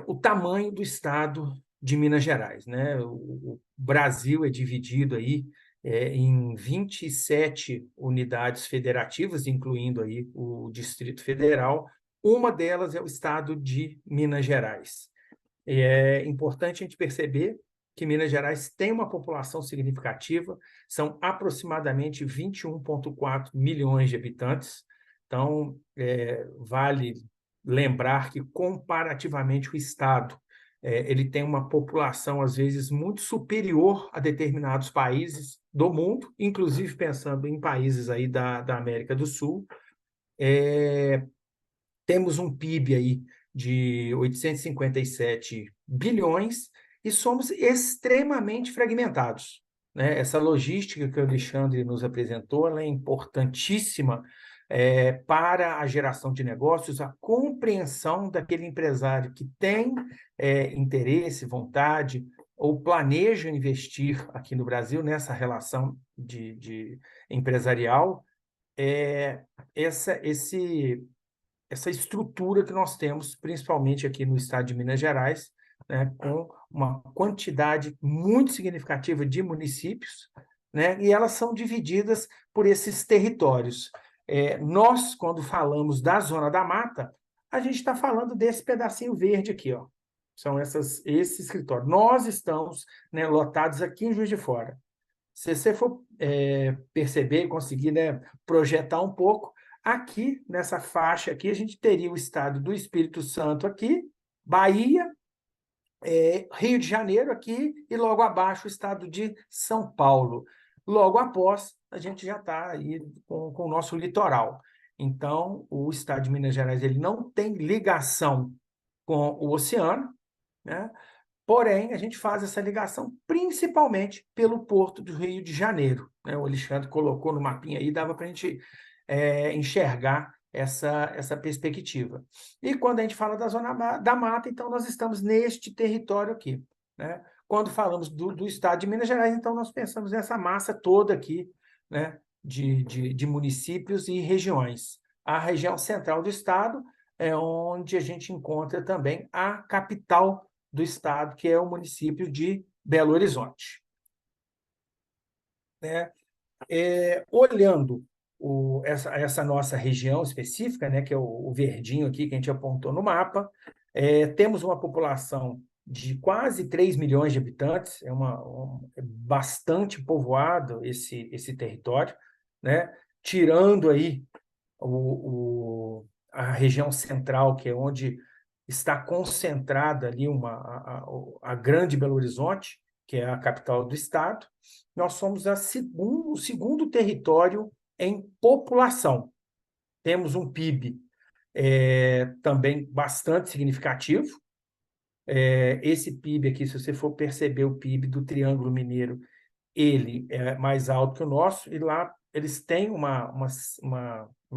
o tamanho do estado de Minas Gerais, né? O Brasil é dividido aí em 27 unidades federativas, incluindo aí o Distrito Federal. Uma delas é o estado de Minas Gerais. E é importante a gente perceber que Minas Gerais tem uma população significativa, são aproximadamente 21,4 milhões de habitantes. Então, vale lembrar que, comparativamente, o estado ele tem uma população, às vezes, muito superior a determinados países do mundo, inclusive pensando em países aí da América do Sul. Temos um PIB aí de 857 bilhões e somos extremamente fragmentados, né? Essa logística que o Alexandre nos apresentou, ela é importantíssima para a geração de negócios, a compreensão daquele empresário que tem interesse, vontade ou planeja investir aqui no Brasil nessa relação de empresarial, essa estrutura que nós temos, principalmente aqui no estado de Minas Gerais, né, com uma quantidade muito significativa de municípios, né, e elas são divididas por esses territórios. Nós, quando falamos da Zona da Mata, a gente está falando desse pedacinho verde aqui, ó. São esses escritórios. Nós estamos, né, lotados aqui em Juiz de Fora. Se você for perceber e conseguir, né, projetar um pouco, aqui, nessa faixa aqui, a gente teria o estado do Espírito Santo aqui, Bahia, Rio de Janeiro aqui, e logo abaixo o estado de São Paulo. Logo após, a gente já está aí com o nosso litoral. Então, o estado de Minas Gerais ele não tem ligação com o oceano, né? Porém, a gente faz essa ligação principalmente pelo Porto do Rio de Janeiro, né? O Alexandre colocou no mapinha aí, dava para a gente enxergar essa perspectiva. E quando a gente fala da Zona da Mata, então nós estamos neste território aqui, né? Quando falamos do estado de Minas Gerais, então nós pensamos nessa massa toda aqui, né, de municípios e regiões. A região central do estado é onde a gente encontra também a capital do estado, que é o município de Belo Horizonte. Olhando essa nossa região específica, né, que é o verdinho aqui que a gente apontou no mapa, temos uma população de quase 3 milhões de habitantes, é bastante povoado esse território, né, tirando aí a região central, que é onde está concentrada ali a grande Belo Horizonte, que é a capital do estado. Nós somos o segundo território em população. Temos um PIB também bastante significativo. Esse PIB aqui, se você for perceber o PIB do Triângulo Mineiro, ele é mais alto que o nosso, e lá eles têm uma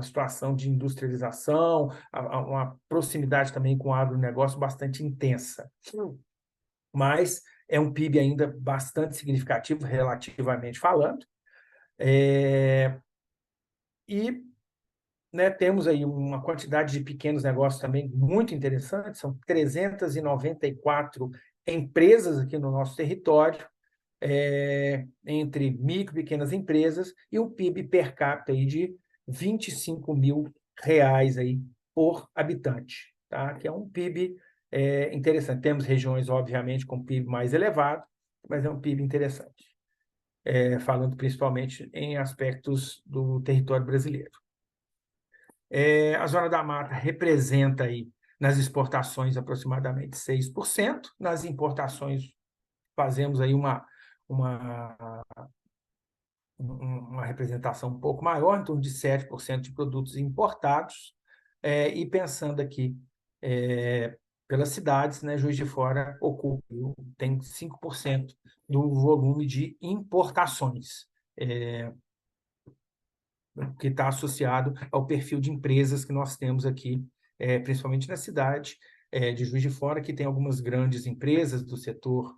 situação de industrialização, uma proximidade também com o agronegócio bastante intensa. Mas é um PIB ainda bastante significativo, relativamente falando. E, né, temos aí uma quantidade de pequenos negócios também muito interessante, são 394 empresas aqui no nosso território, entre micro e pequenas empresas, e um PIB per capita aí de R$25 mil aí por habitante, tá? Que é um PIB interessante. Temos regiões, obviamente, com PIB mais elevado, mas é um PIB interessante, falando principalmente em aspectos do território brasileiro. A Zona da Mata representa aí, nas exportações, aproximadamente 6%, nas importações fazemos aí uma representação um pouco maior, em torno de 7% de produtos importados, e pensando aqui pelas cidades, né, Juiz de Fora tem 5% do volume de importações, que está associado ao perfil de empresas que nós temos aqui, principalmente na cidade de Juiz de Fora, que tem algumas grandes empresas do setor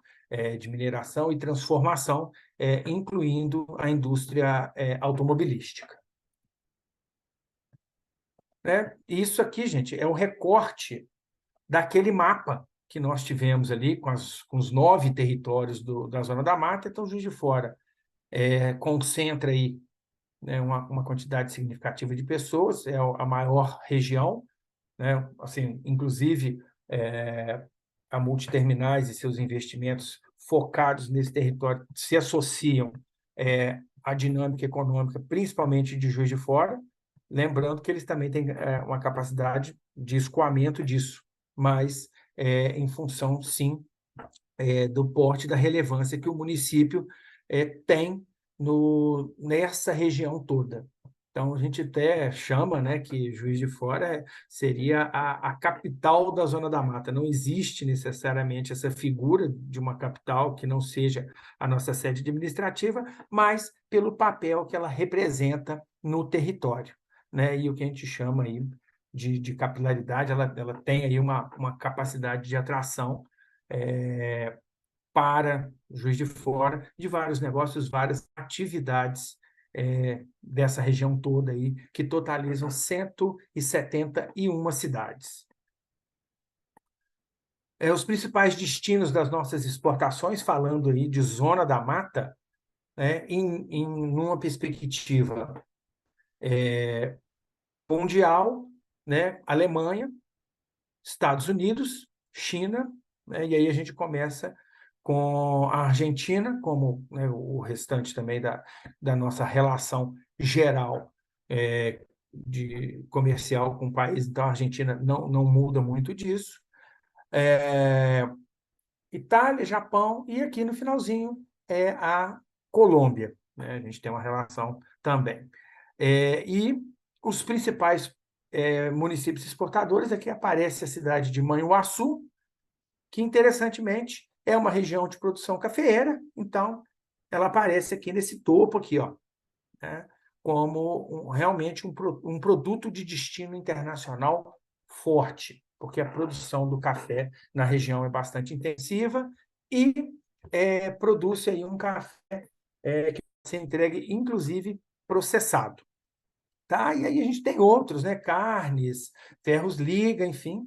de mineração e transformação, incluindo a indústria automobilística. Isso aqui, gente, é o recorte daquele mapa que nós tivemos ali com os 9 territórios da Zona da Mata. Então, Juiz de Fora concentra aí, né, uma quantidade significativa de pessoas, é a maior região, né? Assim, inclusive, a Multiterminais e seus investimentos focados nesse território se associam à dinâmica econômica, principalmente de Juiz de Fora, lembrando que eles também têm uma capacidade de escoamento disso, mas em função, sim, do porte, da relevância que o município tem nessa região toda. Então, a gente até chama, né, que Juiz de Fora seria a capital da Zona da Mata. Não existe necessariamente essa figura de uma capital que não seja a nossa sede administrativa, mas pelo papel que ela representa no território, né? E o que a gente chama aí de capilaridade, ela tem aí uma capacidade de atração para Juiz de Fora, de vários negócios, várias atividades dessa região toda aí, que totalizam 171 cidades. Os principais destinos das nossas exportações, falando aí de Zona da Mata, numa perspectiva mundial, né, Alemanha, Estados Unidos, China, né, e aí a gente começa com a Argentina, como, né, o restante também da nossa relação geral de comercial com o país. Então, a Argentina não muda muito disso. Itália, Japão, e aqui no finalzinho a Colômbia, né? A gente tem uma relação também. E os principais municípios exportadores, aqui aparece a cidade de Manhuaçu, que, interessantemente, é uma região de produção cafeeira, então ela aparece aqui nesse topo aqui, ó, né, como realmente um produto de destino internacional forte, porque a produção do café na região é bastante intensiva e produz aí um café que se entregue, inclusive, processado. Tá? E aí a gente tem outros, né? Carnes, ferros liga, enfim,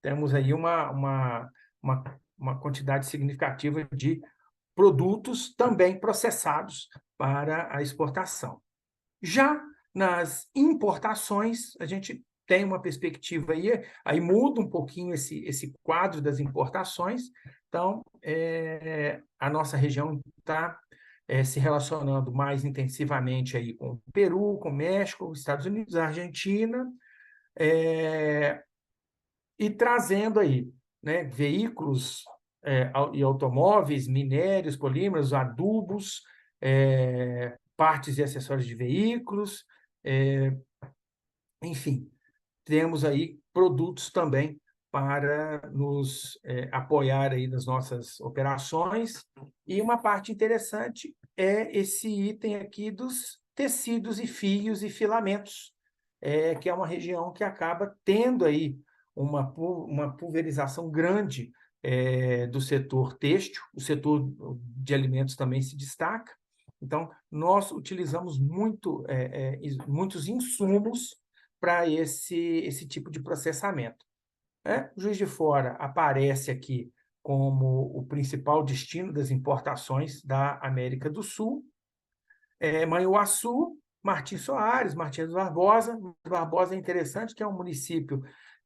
temos aí uma quantidade significativa de produtos também processados para a exportação. Já nas importações, a gente tem uma perspectiva aí muda um pouquinho esse quadro das importações. Então, a nossa região está se relacionando mais intensivamente aí com o Peru, com o México, os Estados Unidos, a Argentina, e trazendo aí, né, veículos e automóveis, minérios, polímeros, adubos, partes e acessórios de veículos, enfim, temos aí produtos também para nos apoiar aí nas nossas operações. E uma parte interessante é esse item aqui dos tecidos e fios e filamentos, que é uma região que acaba tendo aí uma pulverização grande do setor têxtil, o setor de alimentos também se destaca. Então, nós utilizamos muitos insumos para esse tipo de processamento. Juiz de Fora aparece aqui como o principal destino das importações da América do Sul. Manhuaçu, Martins Soares, Martins Barbosa. Barbosa é interessante, que é um município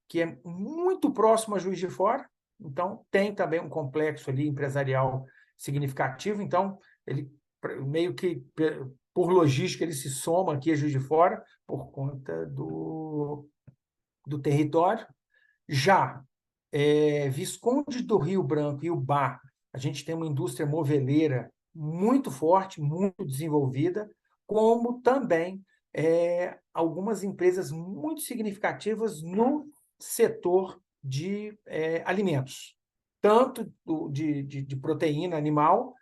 que é muito próximo a Juiz de Fora, então tem também um complexo ali empresarial significativo, então ele meio que, por logística, ele se soma aqui a Juiz de Fora por conta do território. Já Visconde do Rio Branco e Ubá, a gente tem uma indústria moveleira muito forte, muito desenvolvida, como também algumas empresas muito significativas no setor de alimentos, tanto de proteína animal,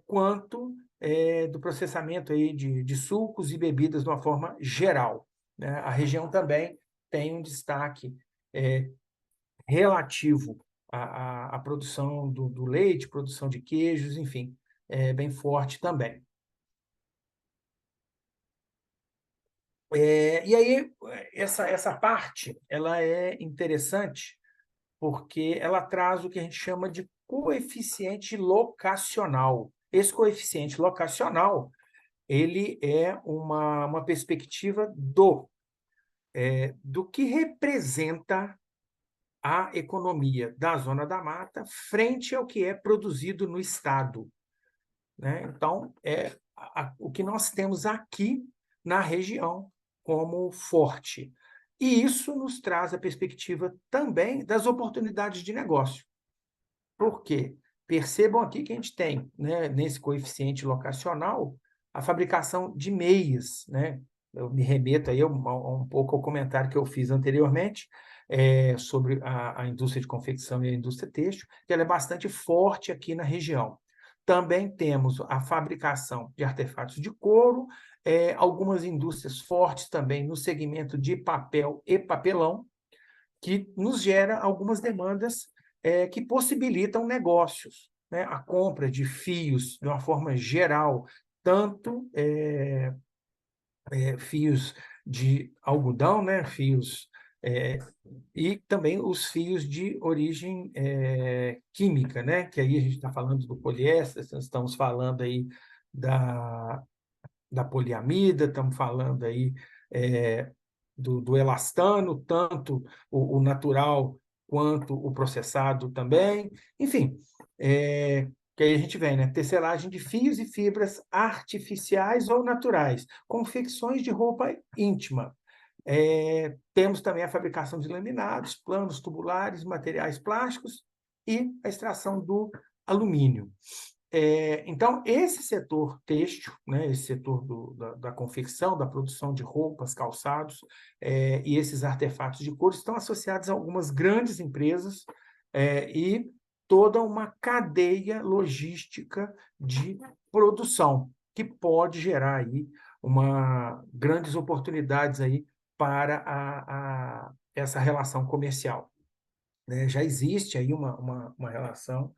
quanto do processamento aí de sucos e bebidas de uma forma geral, né? A região também tem um destaque relativo à produção do leite, produção de queijos, enfim, bem forte também. E aí, essa parte ela é interessante porque ela traz o que a gente chama de coeficiente locacional. esse coeficiente locacional, ele é uma perspectiva do que representa a economia da Zona da Mata frente ao que é produzido no Estado, né? Então, o que nós temos aqui na região como forte. E isso nos traz a perspectiva também das oportunidades de negócio. Por quê? Percebam aqui que a gente tem, né, nesse coeficiente locacional, a fabricação de meias, né? Eu me remeto aí um pouco ao comentário que eu fiz anteriormente, sobre a indústria de confecção e a indústria têxtil, que ela é bastante forte aqui na região. Também temos a fabricação de artefatos de couro, algumas indústrias fortes também no segmento de papel e papelão, que nos gera algumas demandas que possibilitam negócios, né? A compra de fios, de uma forma geral, tanto fios de algodão, né? Fios e também os fios de origem química, né? Que aí a gente está falando do poliéster, estamos falando aí da poliamida, estamos falando aí do elastano, tanto o natural quanto o processado também. Enfim, que aí a gente vem, né? Tecelagem de fios e fibras artificiais ou naturais, confecções de roupa íntima. Temos também a fabricação de laminados, planos tubulares, materiais plásticos e a extração do alumínio. Então, esse setor têxtil, né, esse setor da confecção, da produção de roupas, calçados, e esses artefatos de couro estão associados a algumas grandes empresas e toda uma cadeia logística de produção, que pode gerar aí grandes oportunidades aí para essa relação comercial, né? Já existe aí uma relação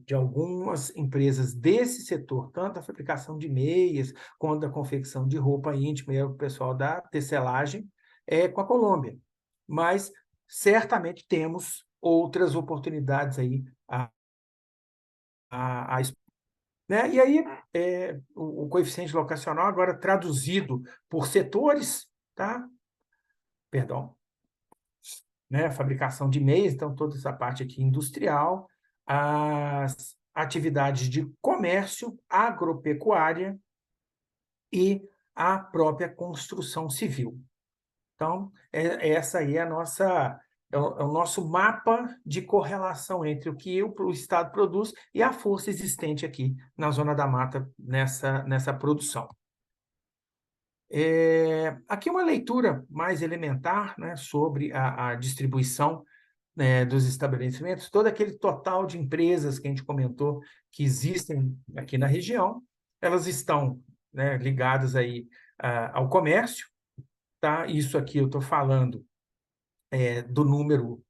de algumas empresas desse setor, tanto a fabricação de meias, quanto a confecção de roupa íntima, e o pessoal da tecelagem, com a Colômbia. Mas, certamente, temos outras oportunidades aí né? E aí, o coeficiente locacional, agora traduzido por setores, tá? Perdão. Né, fabricação de meias, então toda essa parte aqui industrial, as atividades de comércio, agropecuária e a própria construção civil. Então, essa aí é o nosso mapa de correlação entre o que o Estado produz e a força existente aqui na Zona da Mata nessa produção. Aqui uma leitura mais elementar, né, sobre a distribuição dos estabelecimentos, todo aquele total de empresas que a gente comentou que existem aqui na região, elas estão, né, ligadas aí ao comércio, tá? Isso aqui eu estou falando do número,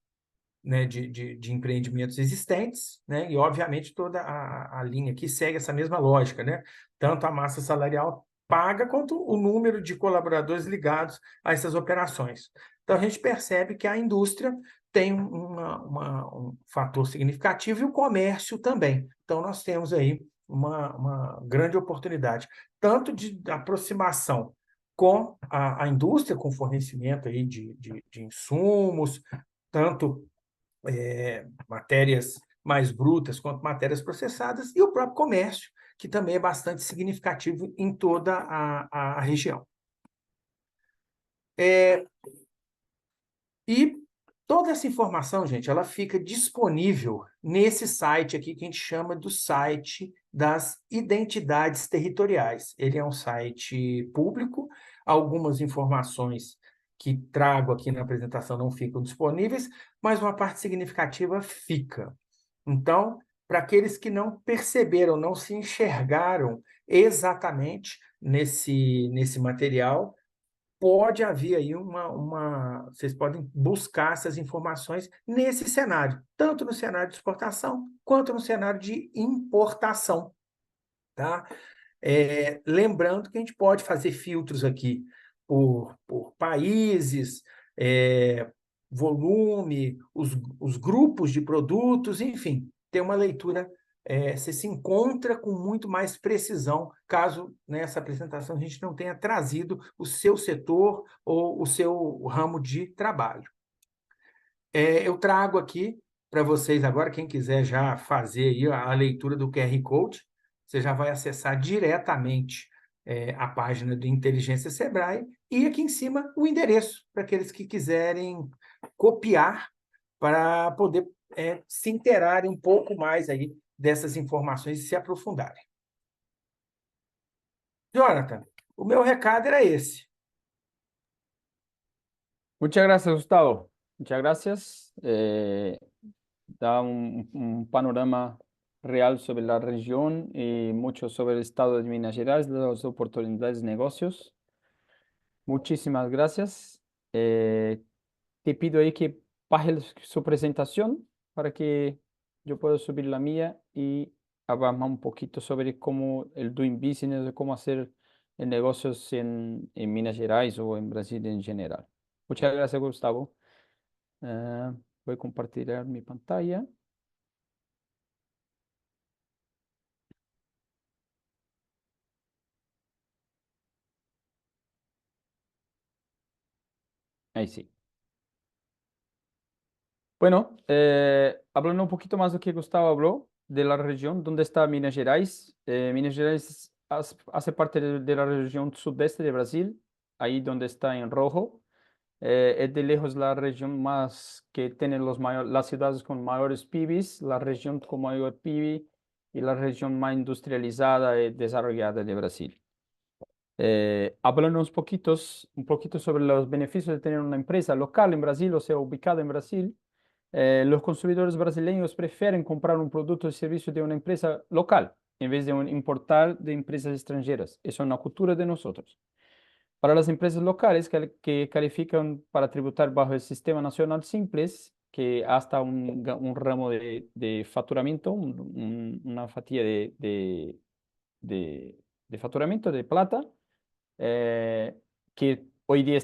né, de empreendimentos existentes, né? E, obviamente, toda a linha aqui segue essa mesma lógica, né? Tanto a massa salarial paga, quanto o número de colaboradores ligados a essas operações. Então, a gente percebe que a indústria tem um fator significativo e o comércio também. Então, nós temos aí uma grande oportunidade, tanto de aproximação com a indústria, com fornecimento aí de insumos, tanto matérias mais brutas quanto matérias processadas, e o próprio comércio, que também é bastante significativo em toda a região. E toda essa informação, gente, ela fica disponível nesse site aqui que a gente chama do site das identidades territoriais. Ele é um site público, algumas informações que trago aqui na apresentação não ficam disponíveis, mas uma parte significativa fica. Então, para aqueles que não perceberam, não se enxergaram exatamente nesse material, pode haver aí vocês podem buscar essas informações nesse cenário, tanto no cenário de exportação, quanto no cenário de importação, tá? Lembrando que a gente pode fazer filtros aqui por países, volume, os grupos de produtos, enfim, ter uma leitura você se encontra com muito mais precisão, caso nessa apresentação a gente não tenha trazido o seu setor ou o seu ramo de trabalho. Eu trago aqui para vocês agora, quem quiser já fazer aí a leitura do QR Code, você já vai acessar diretamente a página do Inteligência Sebrae e aqui em cima o endereço para aqueles que quiserem copiar para poder se interarem um pouco mais aí dessas informações e se aprofundarem. Jonathan, o meu recado era esse. Muchas gracias, Gustavo. Muchas gracias. Da un panorama real sobre la región y mucho sobre el estado de Minas Gerais, las oportunidades de negocios. Muchísimas gracias. Te pido ahí que bajes su presentación para que yo pueda subir la mía y hablar un poquito sobre cómo el doing business, cómo hacer negocios en Minas Gerais o en Brasil en general. Muchas gracias, Gustavo. Voy a compartir mi pantalla. Ahí sí. Bueno, hablando un poquito más de lo que Gustavo habló, de la región, ¿dónde está Minas Gerais? Minas Gerais hace parte de la región sudeste de Brasil, ahí donde está en rojo. Es de lejos la región más que tiene las ciudades con mayores PIBs, la región con mayor PIB y la región más industrializada y desarrollada de Brasil. Hablando un poquito sobre los beneficios de tener una empresa local en Brasil, o sea, ubicada en Brasil. Los consumidores brasileños prefieren comprar un producto o servicio de una empresa local en vez de importar de empresas extranjeras. Eso es una cultura de nosotros. Para las empresas locales que califican para tributar bajo el Sistema Nacional Simples, que hasta un ramo de faturamiento, una fatía de faturamiento de plata, que hoy día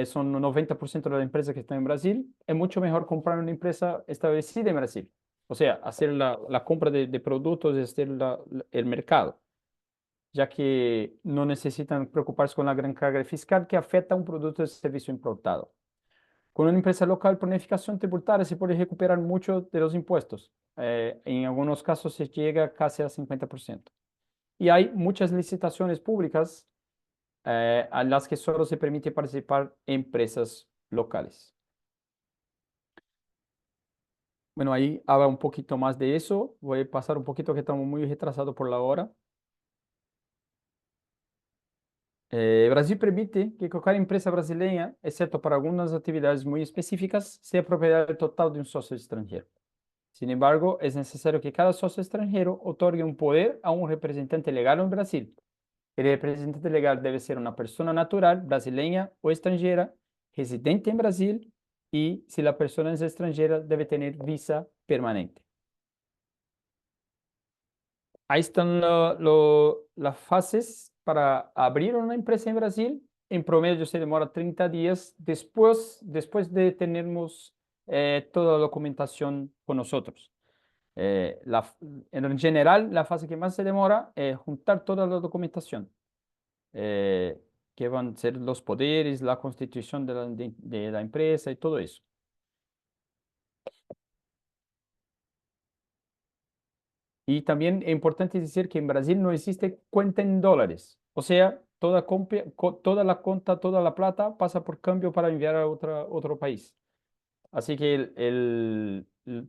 son 90% de las empresas que están en Brasil, es mucho mejor comprar una empresa establecida en Brasil. O sea, hacer la compra de productos, hacer el mercado, ya que no necesitan preocuparse con la gran carga fiscal que afecta a un producto de servicio importado. Con una empresa local, planificación tributaria se puede recuperar mucho de los impuestos. En algunos casos se llega casi a 50%. Y hay muchas licitaciones públicas a las que solo se permite participar empresas locales. Bueno, ahí habla un poquito más de eso. Voy a pasar un poquito que estamos muy retrasados por la hora. Brasil permite que cualquier empresa brasileña, excepto para algunas actividades muy específicas, sea propiedad total de un socio extranjero. Sin embargo, es necesario que cada socio extranjero otorgue un poder a un representante legal en Brasil. El representante legal debe ser una persona natural, brasileña o extranjera, residente en Brasil, y si la persona es extranjera, debe tener visa permanente. Ahí están las fases para abrir una empresa en Brasil. En promedio se demora 30 días después de tenermos toda la documentación con nosotros. En general, la fase que más se demora es juntar toda la documentación, que van a ser los poderes, la constitución de la empresa y todo eso. Y también es importante decir que en Brasil no existe cuenta en dólares. O sea, toda la cuenta, toda la plata pasa por cambio para enviar a otro país. Así que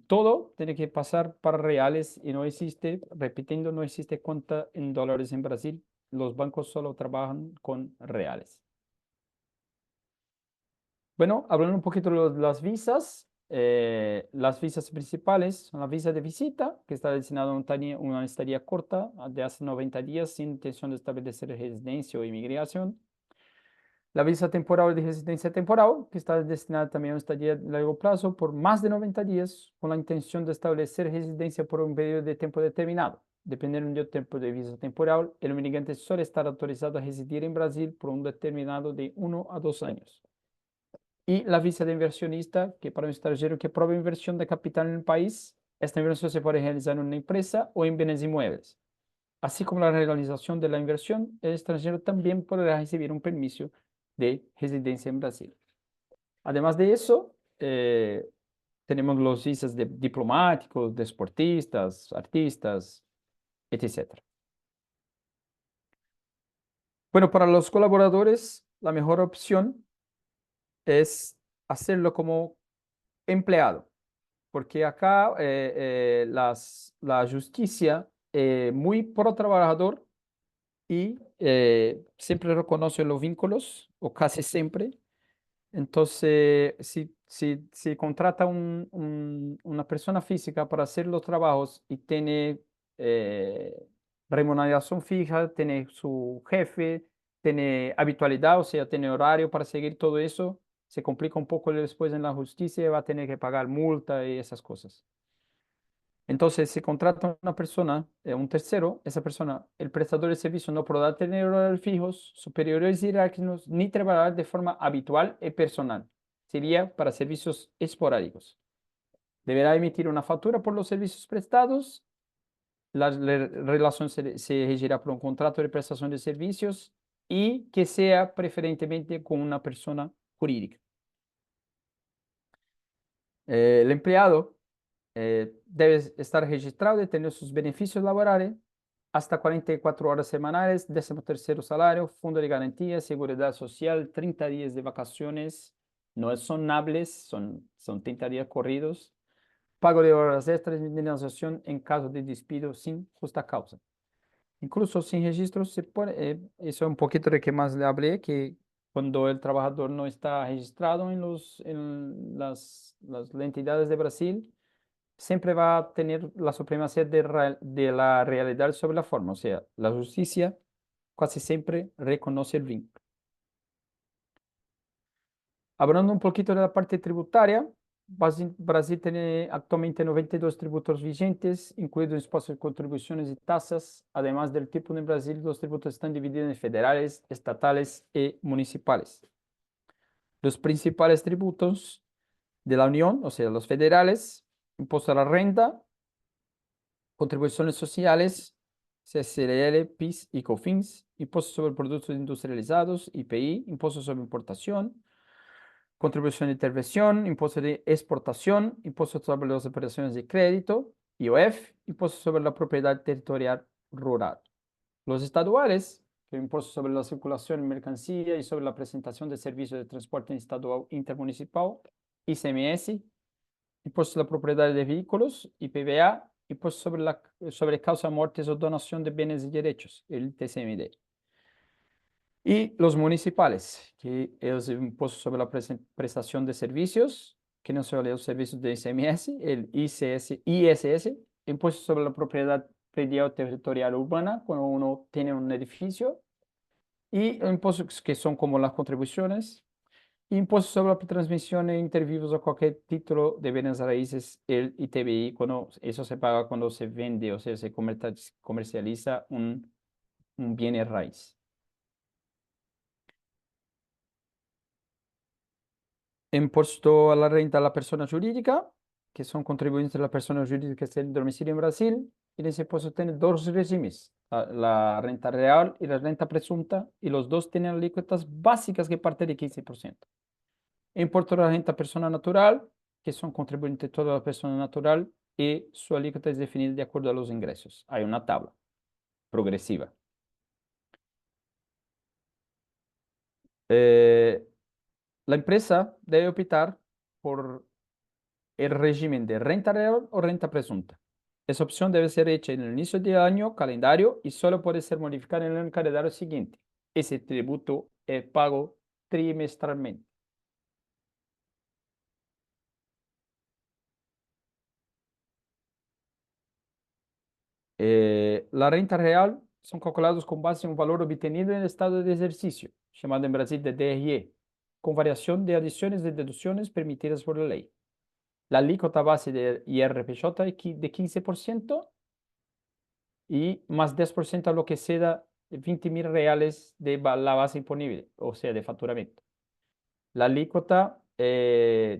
todo tiene que pasar para reales y no existe, repitiendo, no existe cuenta en dólares en Brasil. Los bancos solo trabajan con reales. Bueno, hablando un poquito de las visas. Las visas principales son la visa de visita, que está destinada a una estadía corta de hasta 90 días sin intención de establecer residencia o inmigración. La visa temporal de residencia temporal, que está destinada también a una estadía de largo plazo por más de 90 días con la intención de establecer residencia por un periodo de tiempo determinado. Dependiendo del tiempo de visa temporal, el migrante suele estar autorizado a residir en Brasil por un determinado de 1 a 2 años. Y la visa de inversionista, que para un extranjero que pruebe inversión de capital en el país, Esta inversión se puede realizar en una empresa o en bienes inmuebles. Así como la realización de la inversión, el extranjero también podrá recibir un permiso de residencia en Brasil. Además de eso, tenemos los visas de diplomáticos, de deportistas, artistas, etc. Bueno, para los colaboradores, la mejor opción es hacerlo como empleado, porque acá la justicia muy pro trabajador y siempre reconoce los vínculos, o casi siempre. Entonces, si contrata una persona física para hacer los trabajos y tiene eh, remuneración fija, tiene su jefe, tiene habitualidad, o sea, tiene horario para seguir todo eso, se complica un poco después en la justicia y va a tener que pagar multa y esas cosas. Entonces, si contrata una persona, un tercero, esa persona, el prestador de servicio no podrá tener horarios fijos, superiores jerárquicos, ni trabajar de forma habitual y personal. Sería para servicios esporádicos. Deberá emitir una factura por los servicios prestados. La relación se regirá por un contrato de prestación de servicios y que sea preferentemente con una persona jurídica. El empleado debe estar registrado y tener sus beneficios laborales hasta 44 horas semanales, 13º salario, fondo de garantía, seguridad social, 30 días de vacaciones, no son nables, son 30 días corridos, pago de horas extras y indemnización en caso de despido sin justa causa. Incluso sin registro se puede, eso es un poquito de que más le hablé, que cuando el trabajador no está registrado en las entidades de Brasil, siempre va a tener la supremacía de la realidad sobre la forma. O sea, la justicia casi siempre reconoce el vínculo. Hablando un poquito de la parte tributaria, Brasil tiene actualmente 92 tributos vigentes, incluidos impuestos de contribuciones y tasas. Además del tipo en Brasil, los tributos están divididos en federales, estatales y municipales. Los principales tributos de la Unión, o sea, los federales, impuesto a la renta, contribuciones sociales, CSLL, PIS y COFINS, impuestos sobre productos industrializados, IPI, impuestos sobre importación, contribución de intervención, impuesto de exportación, impuestos sobre las operaciones de crédito, IOF, impuestos sobre la propiedad territorial rural. Los estaduales, que impuestos sobre la circulación de mercancía y sobre la presentación de servicios de transporte estadual intermunicipal, ICMS, impuesto a la propiedad de vehículos, IPVA, impuesto sobre causa muertes o donación de bienes y derechos, el TCMD. Y los municipales, que es el impuesto sobre la prestación de servicios, que no son los servicios de ICMS, el ISS, impuesto sobre la propiedad predial territorial urbana, cuando uno tiene un edificio, y impuestos que son como las contribuciones, impuesto sobre la transmisión e intervivos a cualquier título de bienes raíces, el ITBI, cuando eso se paga cuando se vende, o sea, se comercializa un bien raíz. Impuesto a la renta a la persona jurídica, que son contribuyentes de la persona jurídica que está en domicilio en Brasil, y en ese impuesto tiene dos regímenes, la renta real y la renta presunta, y los dos tienen alícuotas básicas que parten de 15%. Impuesto a la renta persona natural, que son contribuyentes de toda la persona natural, y su alícuota es definida de acuerdo a los ingresos. Hay una tabla progresiva. La empresa debe optar por el régimen de renta real o renta presunta. Esa opción debe ser hecha en el inicio del año calendario y solo puede ser modificada en el calendario siguiente. Ese tributo es pago trimestralmente. La renta real son calculados con base en un valor obtenido en el estado de ejercicio, llamado en Brasil de DRE, con variación de adiciones y deducciones permitidas por la ley. La alícuota base de IRPJ es de 15% y más 10% a lo que sea 20.000 reales de la base imponible, o sea, de facturamiento. La alícuota de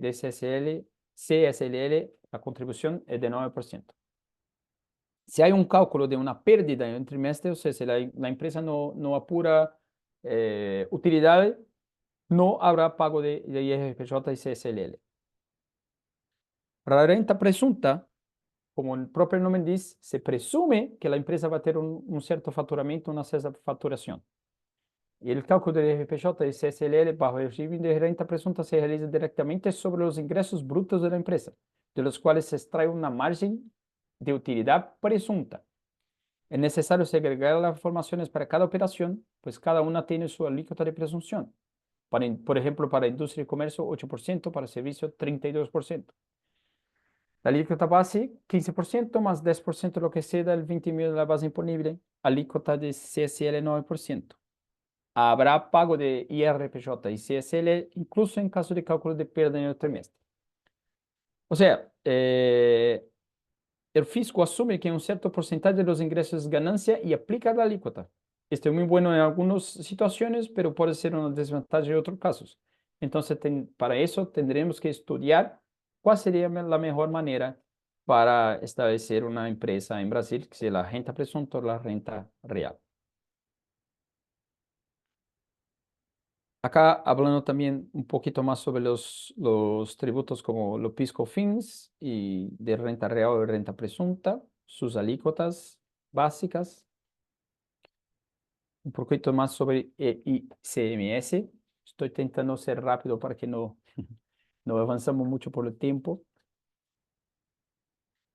CSLL La contribución es de 9%. Si hay un cálculo de una pérdida en un trimestre, o sea, si la empresa no apura utilidades, no habrá pago de IRPJ y CSLL. Para la renta presunta, como el propio nombre dice, se presume que la empresa va a tener un cierto facturamiento, una cierta facturación. Y el cálculo del IRPJ y CSLL bajo el régimen de renta presunta se realiza directamente sobre los ingresos brutos de la empresa, de los cuales se extrae una margen de utilidad presunta. Es necesario segregar las informaciones para cada operación, pues cada una tiene su alícuota de presunción. Por ejemplo, para industria y comercio, 8%, para servicio, 32%. La alícuota base, 15%, más 10% lo que exceda el 20.000 de la base imponible, alícuota de CSL, 9%. Habrá pago de IRPJ y CSL, incluso en caso de cálculo de pérdida en el trimestre. O sea, el fisco asume que un cierto porcentaje de los ingresos es ganancia y aplica la alícuota. Esto es muy bueno en algunas situaciones, pero puede ser una desventaja en otros casos. Entonces, para eso tendremos que estudiar cuál sería la mejor manera para establecer una empresa en Brasil, que sea la renta presunta o la renta real. Acá hablando también un poquito más sobre los tributos como los PIS/COFINS y de renta real o de renta presunta, sus alícuotas básicas, un poquito más sobre ICMS. Estoy intentando ser rápido para que no avanzamos mucho por el tiempo.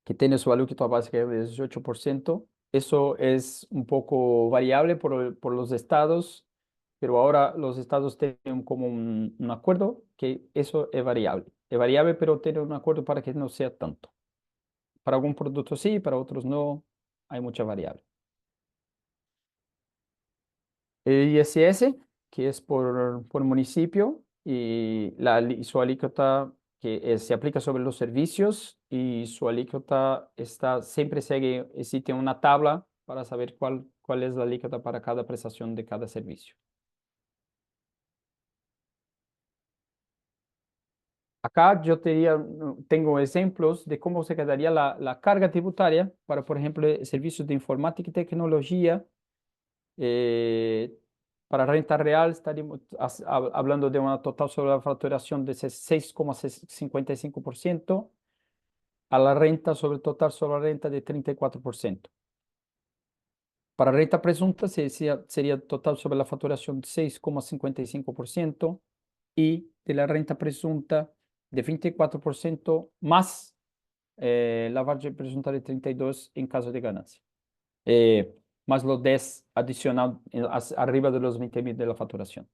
Que tiene su alícuota básica de 18%. Eso es un poco variable por los estados, pero ahora los estados tienen como un acuerdo que eso es variable. Es variable, pero tiene un acuerdo para que no sea tanto. Para algún producto sí, para otros no. Hay mucha variable. El ISS, que es por municipio, y su alícuota que se aplica sobre los servicios y su alícuota siempre existe una tabla para saber cuál es la alícuota para cada prestación de cada servicio. Acá yo tengo ejemplos de cómo se quedaría la carga tributaria para, por ejemplo, servicios de informática y tecnología. Para renta real estaríamos hablando de una total sobre la facturación de 6,55%, a la renta sobre total sobre la renta de 34%. Para renta presunta sería total sobre la facturación de 6,55% y de la renta presunta de 24% más la margen presunta de 32% en caso de ganancia. Más los 10 adicional arriba de los 20.000 de la facturación.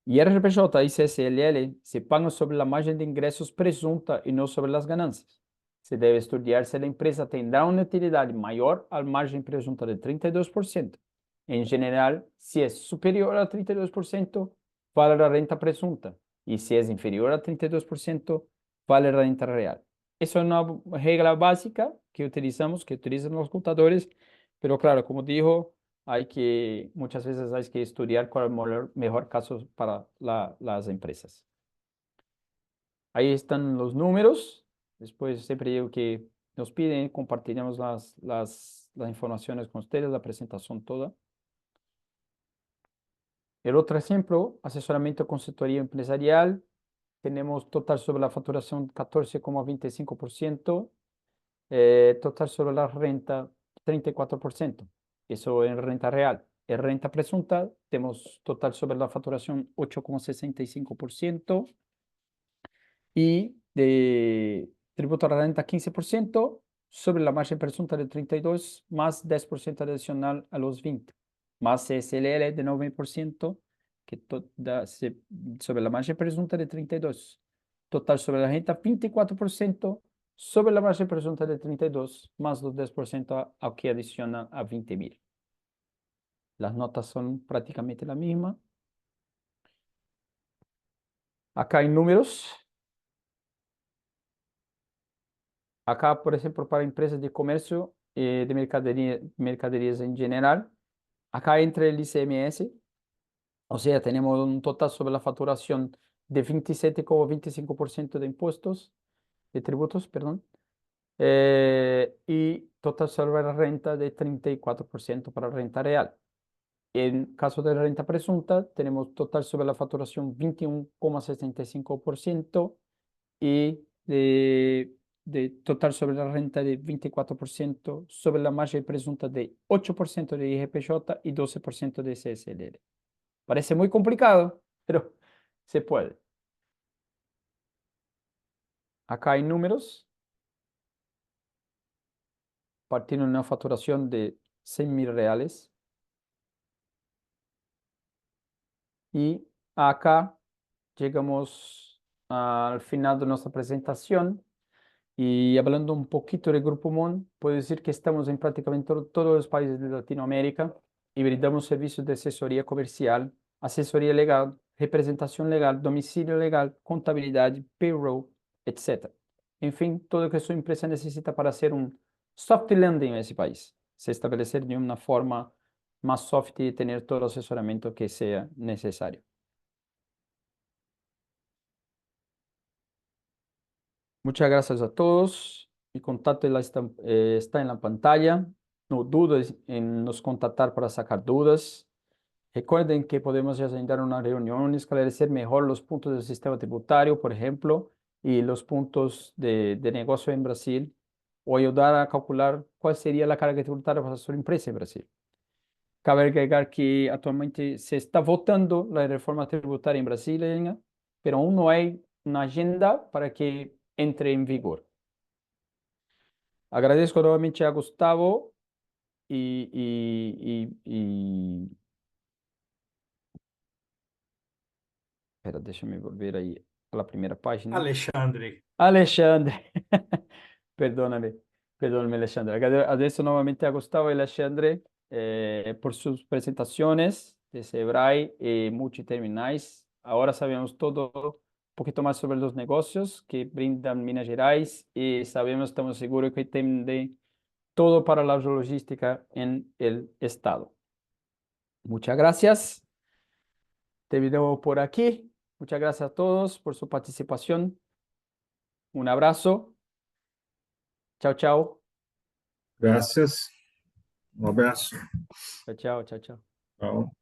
Y IRPJ y CSLL se pagan sobre la margen de ingresos presunta y no sobre las ganancias. Se debe estudiar si la empresa tendrá una utilidad mayor al margen presunta de 32%. En general, si es superior a 32%, vale la renta presunta. Y si es inferior a 32%, vale la renta real. Esa es una regla básica que utilizan los contadores, pero claro, como dijo, muchas veces hay que estudiar cuál es el mejor caso para las empresas. Ahí están los números. Después siempre digo que nos piden, compartiremos las informaciones con ustedes, la presentación toda. El otro ejemplo, asesoramiento consultoría empresarial. Tenemos total sobre la facturación 14,25%, total sobre la renta 34%. Eso en renta real. En renta presunta tenemos total sobre la facturación 8,65% y de tributo a la renta 15% sobre la margen presunta de 32 más 10% adicional a los 20, más CSLL de 9% que sobre la margen presunta de 32. Total sobre la renta 24% sobre la margen presunta de 32 más los 10% a que adiciona a 20.000. Las notas son prácticamente la misma. Acá hay números. Acá, por ejemplo, para empresas de comercio, de mercaderías en general, acá entra el ICMS, o sea, tenemos un total sobre la facturación de 27,25% de impuestos, de tributos, perdón. Y total sobre la renta de 34% para la renta real. En caso de la renta presunta, tenemos total sobre la facturación 21,65% y de total sobre la renta de 24%, sobre la margen presunta de 8% de IGPJ y 12% de CSLL. Parece muy complicado, pero se puede. Acá hay números. Partiendo de una facturación de 100.000 reales. Y acá llegamos al final de nuestra presentación. Y hablando un poquito del Grupo Mon, puedo decir que estamos en prácticamente todos los países de Latinoamérica y brindamos servicios de asesoría comercial, asesoría legal, representación legal, domicilio legal, contabilidad, payroll, etc. En fin, todo lo que su empresa necesita para hacer un soft landing en ese país, se establecer de una forma más soft y tener todo el asesoramiento que sea necesario. Muchas gracias a todos. Mi contacto está en la pantalla. No dudes en nos contactar para sacar dudas. Recuerden que podemos agendar una reunión, esclarecer mejor los puntos del sistema tributario, por ejemplo, y los puntos de negocio en Brasil, o ayudar a calcular cuál sería la carga tributaria para su empresa en Brasil. Cabe agregar que actualmente se está votando la reforma tributaria en Brasilia, pero aún no hay una agenda para que entre en vigor. Agradezco nuevamente a Gustavo espera, déjame volver ahí a la primera página. Alexandre. Alexandre, perdóname, perdóname Alexandre. Agradezco nuevamente a Gustavo y Alexandre por sus presentaciones de Sebrae Multiterminais. Ahora sabemos todo un poquito más sobre los negocios que brindan Minas Gerais y sabemos, estamos seguros que tienen todo para la logística en el estado. Muchas gracias. Terminamos por aquí. Muchas gracias a todos por su participación. Un abrazo. Chao, chao. Graças. Um abraço. Chao, chao, chao, chao. Tchau.